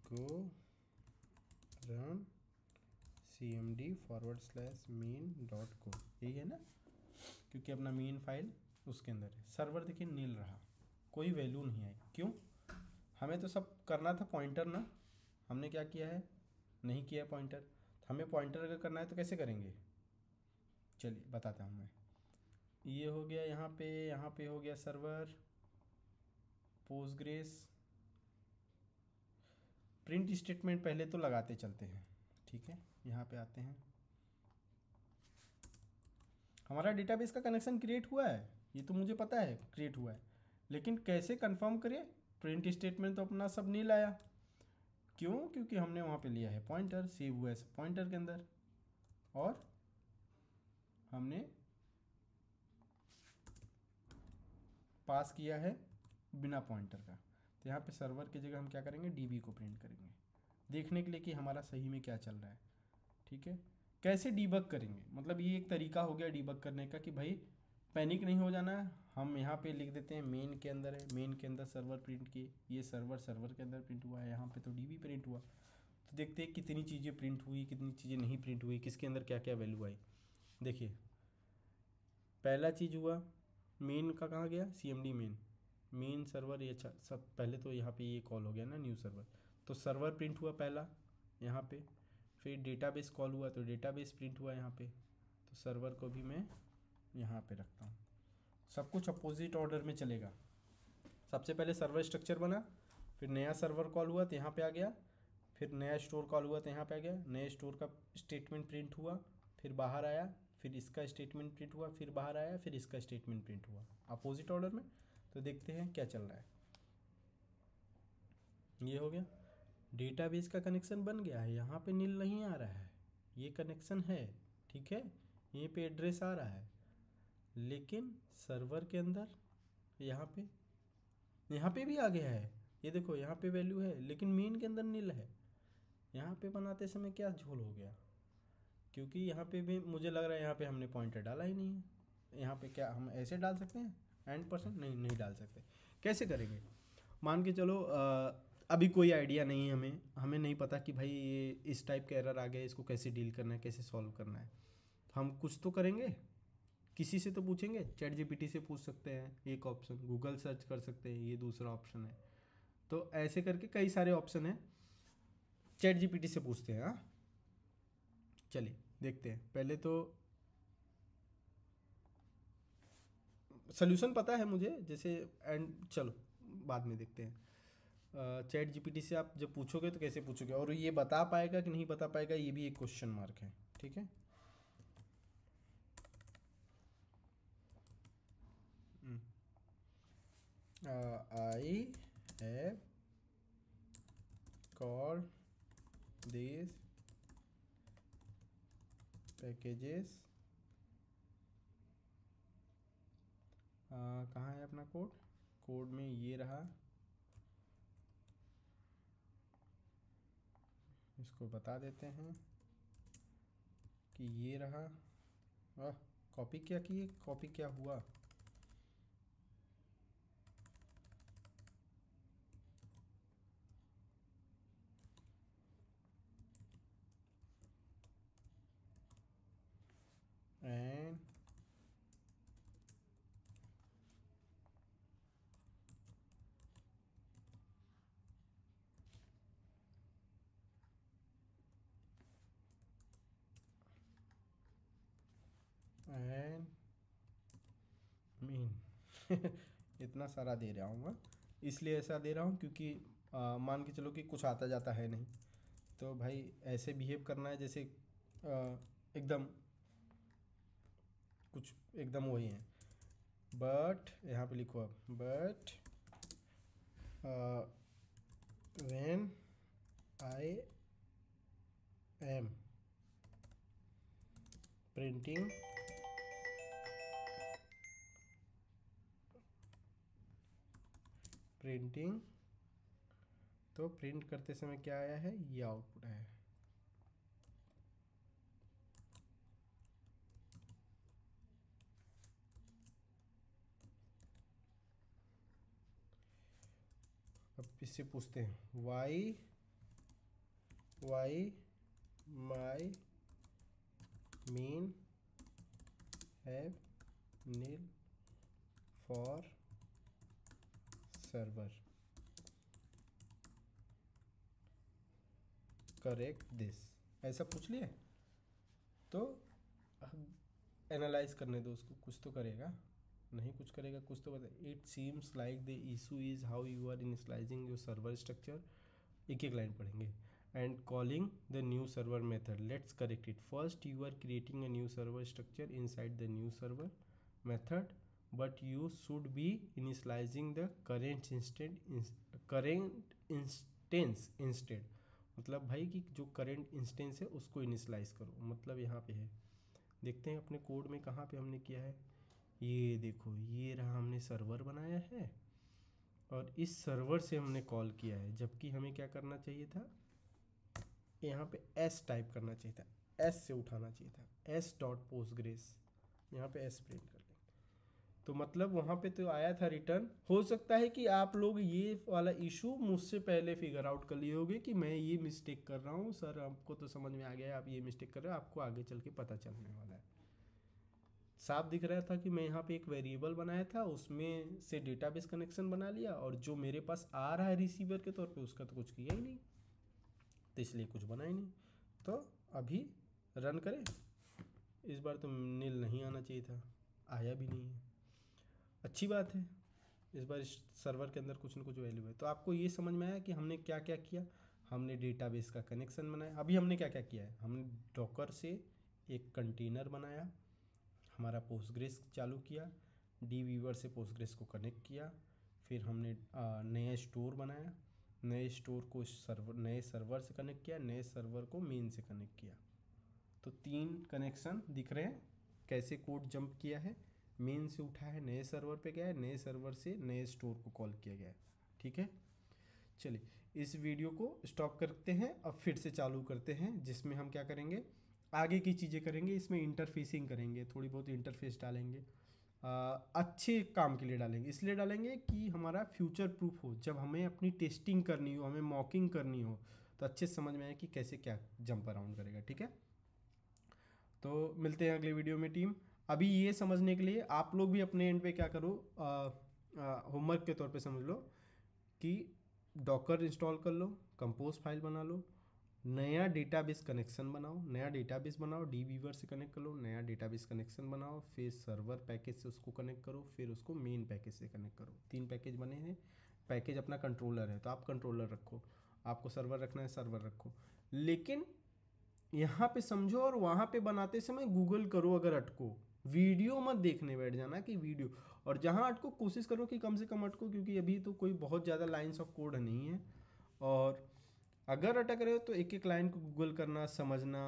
गो रन cmd/main डॉट गो, यही है ना, क्योंकि अपना मेन फाइल उसके अंदर है। सर्वर देखिए नील रहा, कोई वैल्यू नहीं आई, क्यों, हमें तो सब करना था पॉइंटर ना, हमने क्या किया है, नहीं किया पॉइंटर। तो हमें पॉइंटर अगर करना है तो कैसे करेंगे, चलिए बताता हूँ मैं। ये हो गया यहाँ पे हो गया सर्वर पोस्टग्रेस, प्रिंट स्टेटमेंट पहले तो लगाते चलते हैं, ठीक है। यहाँ पे आते हैं, हमारा डेटाबेस का कनेक्शन क्रिएट हुआ है, ये तो मुझे पता है क्रिएट हुआ है, लेकिन कैसे कंफर्म करें, प्रिंट स्टेटमेंट तो अपना सब नहीं लाया, क्यों, क्योंकि हमने वहाँ पे लिया है पॉइंटर, सेव हुआ है पॉइंटर के अंदर, और हमने पास किया है बिना पॉइंटर का। तो यहाँ पे सर्वर की जगह हम क्या करेंगे, डीबी को प्रिंट करेंगे, देखने के लिए कि हमारा सही में क्या चल रहा है, ठीक है। कैसे डीबग करेंगे, मतलब ये एक तरीका हो गया डीबग करने का कि भाई पैनिक नहीं हो जाना है। हम यहाँ पे लिख देते हैं मेन के अंदर है, मेन के अंदर सर्वर प्रिंट किए, ये सर्वर के अंदर प्रिंट हुआ है, यहाँ पे तो डीबी प्रिंट हुआ। तो देखते हैं कितनी चीज़ें प्रिंट हुई, कितनी चीज़ें नहीं प्रिंट हुई, किसके अंदर क्या क्या वैल्यू आई। देखिए पहला चीज़ हुआ मेन का, कहाँ गया, CMD मेन सर्वर, ये अच्छा सब पहले तो यहाँ पे ये कॉल हो गया ना न्यू सर्वर, तो सर्वर प्रिंट हुआ पहला यहाँ पे, फिर डेटाबेस कॉल हुआ तो डेटाबेस प्रिंट हुआ यहाँ पे। तो सर्वर को भी मैं यहाँ पे रखता हूँ, सब कुछ अपोजिट ऑर्डर में चलेगा। सबसे पहले सर्वर स्ट्रक्चर बना, फिर नया सर्वर कॉल हुआ तो यहाँ पे आ गया, फिर नया स्टोर कॉल हुआ तो यहाँ पे आ गया, नए स्टोर का स्टेटमेंट प्रिंट हुआ, फिर बाहर आया, फिर इसका स्टेटमेंट प्रिंट हुआ, फिर बाहर आया, फिर इसका स्टेटमेंट प्रिंट हुआ, अपोजिट ऑर्डर में। तो देखते हैं क्या चल रहा है। ये हो गया, डेटाबेस का कनेक्शन बन गया है, यहाँ पे नील नहीं आ रहा है, ये कनेक्शन है, ठीक है, यहीं पे एड्रेस आ रहा है, लेकिन सर्वर के अंदर यहाँ पे भी आ गया है, ये देखो यहाँ पे वैल्यू है, लेकिन मेन के अंदर नील है। यहाँ पे बनाते समय क्या झोल हो गया, क्योंकि यहाँ पे भी मुझे लग रहा है यहाँ पे हमने पॉइंटर डाला ही नहीं है। यहाँ पे क्या हम ऐसे डाल सकते हैं एंड परसेंट? नहीं, नहीं डाल सकते। कैसे करेंगे? मान के चलो अभी कोई आइडिया नहीं है हमें नहीं पता कि भाई ये इस टाइप का एरर आ गया, इसको कैसे डील करना है, कैसे सॉल्व करना है। हम कुछ तो करेंगे, किसी से तो पूछेंगे, चैट जीपीटी से पूछ सकते हैं एक ऑप्शन, गूगल सर्च कर सकते हैं ये दूसरा ऑप्शन है। तो ऐसे करके कई सारे ऑप्शन हैं, चैट जीपीटी से पूछते हैं। हाँ चलिए देखते हैं, पहले तो सोल्यूशन पता है मुझे जैसे, एंड चलो बाद में देखते हैं। चैट जीपीटी से आप जब पूछोगे तो कैसे पूछोगे, और ये बता पाएगा कि नहीं बता पाएगा, ये भी एक क्वेश्चन मार्क है, ठीक है। I have called this packages, कहाँ है अपना कोड, कोड में ये रहा, इसको बता देते हैं कि ये रहा। कॉपी क्या किए, कॉपी क्या हुआ, एंड एंड मीन इतना सारा दे रहा हूँ मैं, इसलिए ऐसा दे रहा हूँ क्योंकि मान के चलो कि कुछ आता जाता है नहीं, तो भाई ऐसे बिहेव करना है जैसे एकदम कुछ एकदम वही है। बट यहाँ पे लिखो अब, but when I am printing तो प्रिंट करते समय क्या आया है, ये आउटपुट है। अब इससे पूछते हैं why my mean have need for server, correct this, ऐसा पूछ लिया तो एनालाइज करने दो उसको, कुछ तो करेगा, नहीं कुछ करेगा कुछ तो बता। It seems like the issue is how you are initializing your server structure, एक एक लाइन पढ़ेंगे, and calling the new server method, let's correct it. First you are creating a new server structure inside the new server method, but you should be initializing the current instance instead, मतलब भाई कि जो current instance है उसको initialise करो, मतलब यहाँ पे है। देखते हैं अपने कोड में कहाँ पे हमने किया है, ये देखो ये रहा, हमने सर्वर बनाया है और इस सर्वर से हमने कॉल किया है, जबकि हमें क्या करना चाहिए था, यहाँ पे एस टाइप करना चाहिए था, एस से उठाना चाहिए था, एस डॉट पोस्टग्रेस, यहाँ पे एस प्रिंट कर लें। तो मतलब वहाँ पे तो आया था रिटर्न, हो सकता है कि आप लोग ये वाला इशू मुझसे पहले फिगर आउट कर लिए होगे कि मैं ये मिस्टेक कर रहा हूँ सर, आपको तो समझ में आ गया है आप ये मिस्टेक कर रहे हो, आपको आगे चल के पता चलने वाला है। साफ दिख रहा था कि मैं यहाँ पे एक वेरिएबल बनाया था, उसमें से डेटाबेस कनेक्शन बना लिया, और जो मेरे पास आ रहा है रिसीवर के तौर पे उसका तो कुछ किया ही नहीं, तो इसलिए कुछ बना ही नहीं। तो अभी रन करें, इस बार तो नील नहीं आना चाहिए था, आया भी नहीं है, अच्छी बात है, इस बार इस सर्वर के अंदर कुछ ना कुछ वैल्यू है। तो आपको ये समझ में आया कि हमने क्या क्या किया, हमने डेटाबेस का कनेक्शन बनाया, अभी हमने क्या क्या किया है, हमने डॉकर से एक कंटेनर बनाया, हमारा पोस्टग्रेस चालू किया, डी वीवर से पोस्टग्रेस को कनेक्ट किया, फिर हमने नया स्टोर बनाया, नए स्टोर को नए सर्वर से कनेक्ट किया, नए सर्वर को मेन से कनेक्ट किया। तो 3 कनेक्शन दिख रहे हैं, कैसे कोड जंप किया है, मेन से उठा है, नए सर्वर पे गया है, नए सर्वर से नए स्टोर को कॉल किया गया है। ठीक है, चलिए इस वीडियो को स्टॉप करते हैं, अब फिर से चालू करते हैं, जिसमें हम क्या करेंगे, आगे की चीज़ें करेंगे। इसमें इंटरफेसिंग करेंगे, थोड़ी बहुत इंटरफेस डालेंगे, अच्छे काम के लिए डालेंगे। इसलिए डालेंगे कि हमारा फ्यूचर प्रूफ हो, जब हमें अपनी टेस्टिंग करनी हो, हमें मॉकिंग करनी हो, तो अच्छे से समझ में आए कि कैसे क्या जंप अराउंड करेगा। ठीक है, तो मिलते हैं अगले वीडियो में टीम। अभी ये समझने के लिए आप लोग भी अपने एंड पे क्या करो, होमवर्क के तौर पे समझ लो कि डॉकर इंस्टॉल कर लो, कंपोज फाइल बना लो, नया डेटाबेस कनेक्शन बनाओ, नया डेटाबेस बनाओ, डीबीवर से कनेक्ट कर लो, नया डेटाबेस कनेक्शन बनाओ, फिर सर्वर पैकेज से उसको कनेक्ट करो, फिर उसको मेन पैकेज से कनेक्ट करो। 3 पैकेज बने हैं। पैकेज अपना कंट्रोलर है तो आप कंट्रोलर रखो, आपको सर्वर रखना है सर्वर रखो, लेकिन यहाँ पे समझो और वहाँ पे बनाते समय गूगल करो। अगर अटको, वीडियो मत देखने बैठ जाना कि वीडियो, और जहाँ अटको कोशिश करो कि कम से कम अटको, क्योंकि अभी तो कोई बहुत ज़्यादा लाइन्स ऑफ कोड नहीं है। और अगर अटक रहे हो तो एक एक लाइन को गूगल करना, समझना,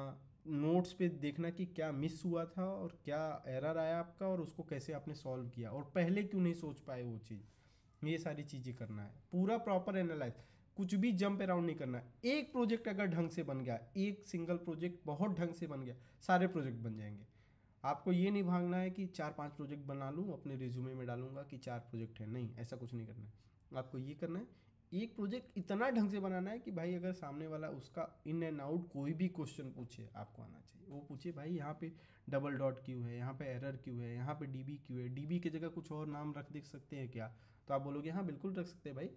नोट्स पे देखना कि क्या मिस हुआ था और क्या एरर आया आपका और उसको कैसे आपने सॉल्व किया और पहले क्यों नहीं सोच पाए वो चीज़। ये सारी चीज़ें करना है, पूरा प्रॉपर एनालाइज, कुछ भी जंप अराउंड नहीं करना। एक प्रोजेक्ट अगर ढंग से बन गया, एक सिंगल प्रोजेक्ट बहुत ढंग से बन गया, सारे प्रोजेक्ट बन जाएंगे। आपको ये नहीं भागना है कि 4-5 प्रोजेक्ट बना लूँ, अपने रिज्यूमे में डालूंगा कि 4 प्रोजेक्ट है, नहीं, ऐसा कुछ नहीं करना है। आपको ये करना है, एक प्रोजेक्ट इतना ढंग से बनाना है कि भाई अगर सामने वाला उसका इन एंड आउट कोई भी क्वेश्चन पूछे, आपको आना चाहिए। वो पूछे भाई यहाँ पे डबल डॉट क्यों है, यहाँ पे एरर क्यों है, यहाँ पे डीबी क्यों है, डीबी की जगह कुछ और नाम रख देख सकते हैं क्या, तो आप बोलोगे हाँ बिल्कुल रख सकते हैं भाई,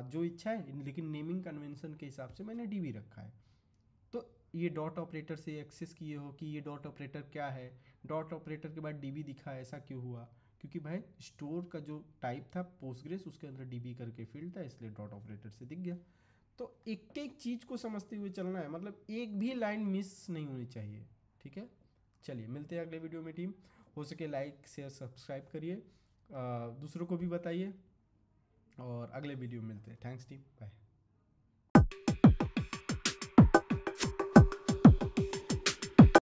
जो इच्छा है, लेकिन नेमिंग कन्वेंशन के हिसाब से मैंने डीबी रखा है। तो ये डॉट ऑपरेटर से एक्सेस किए हो कि ये डॉट ऑपरेटर क्या है, डॉट ऑपरेटर के बाद डीबी दिखा, ऐसा क्यों हुआ, क्योंकि भाई स्टोर का जो टाइप था पोस्टग्रेस, उसके अंदर डीबी करके फील्ड था, इसलिए डॉट ऑपरेटर से दिख गया। तो एक एक चीज़ को समझते हुए चलना है, मतलब एक भी लाइन मिस नहीं होनी चाहिए। ठीक है, चलिए मिलते हैं अगले वीडियो में टीम। हो सके लाइक शेयर सब्सक्राइब करिए, दूसरों को भी बताइए, और अगले वीडियो में मिलते हैं। Thanks team, bye.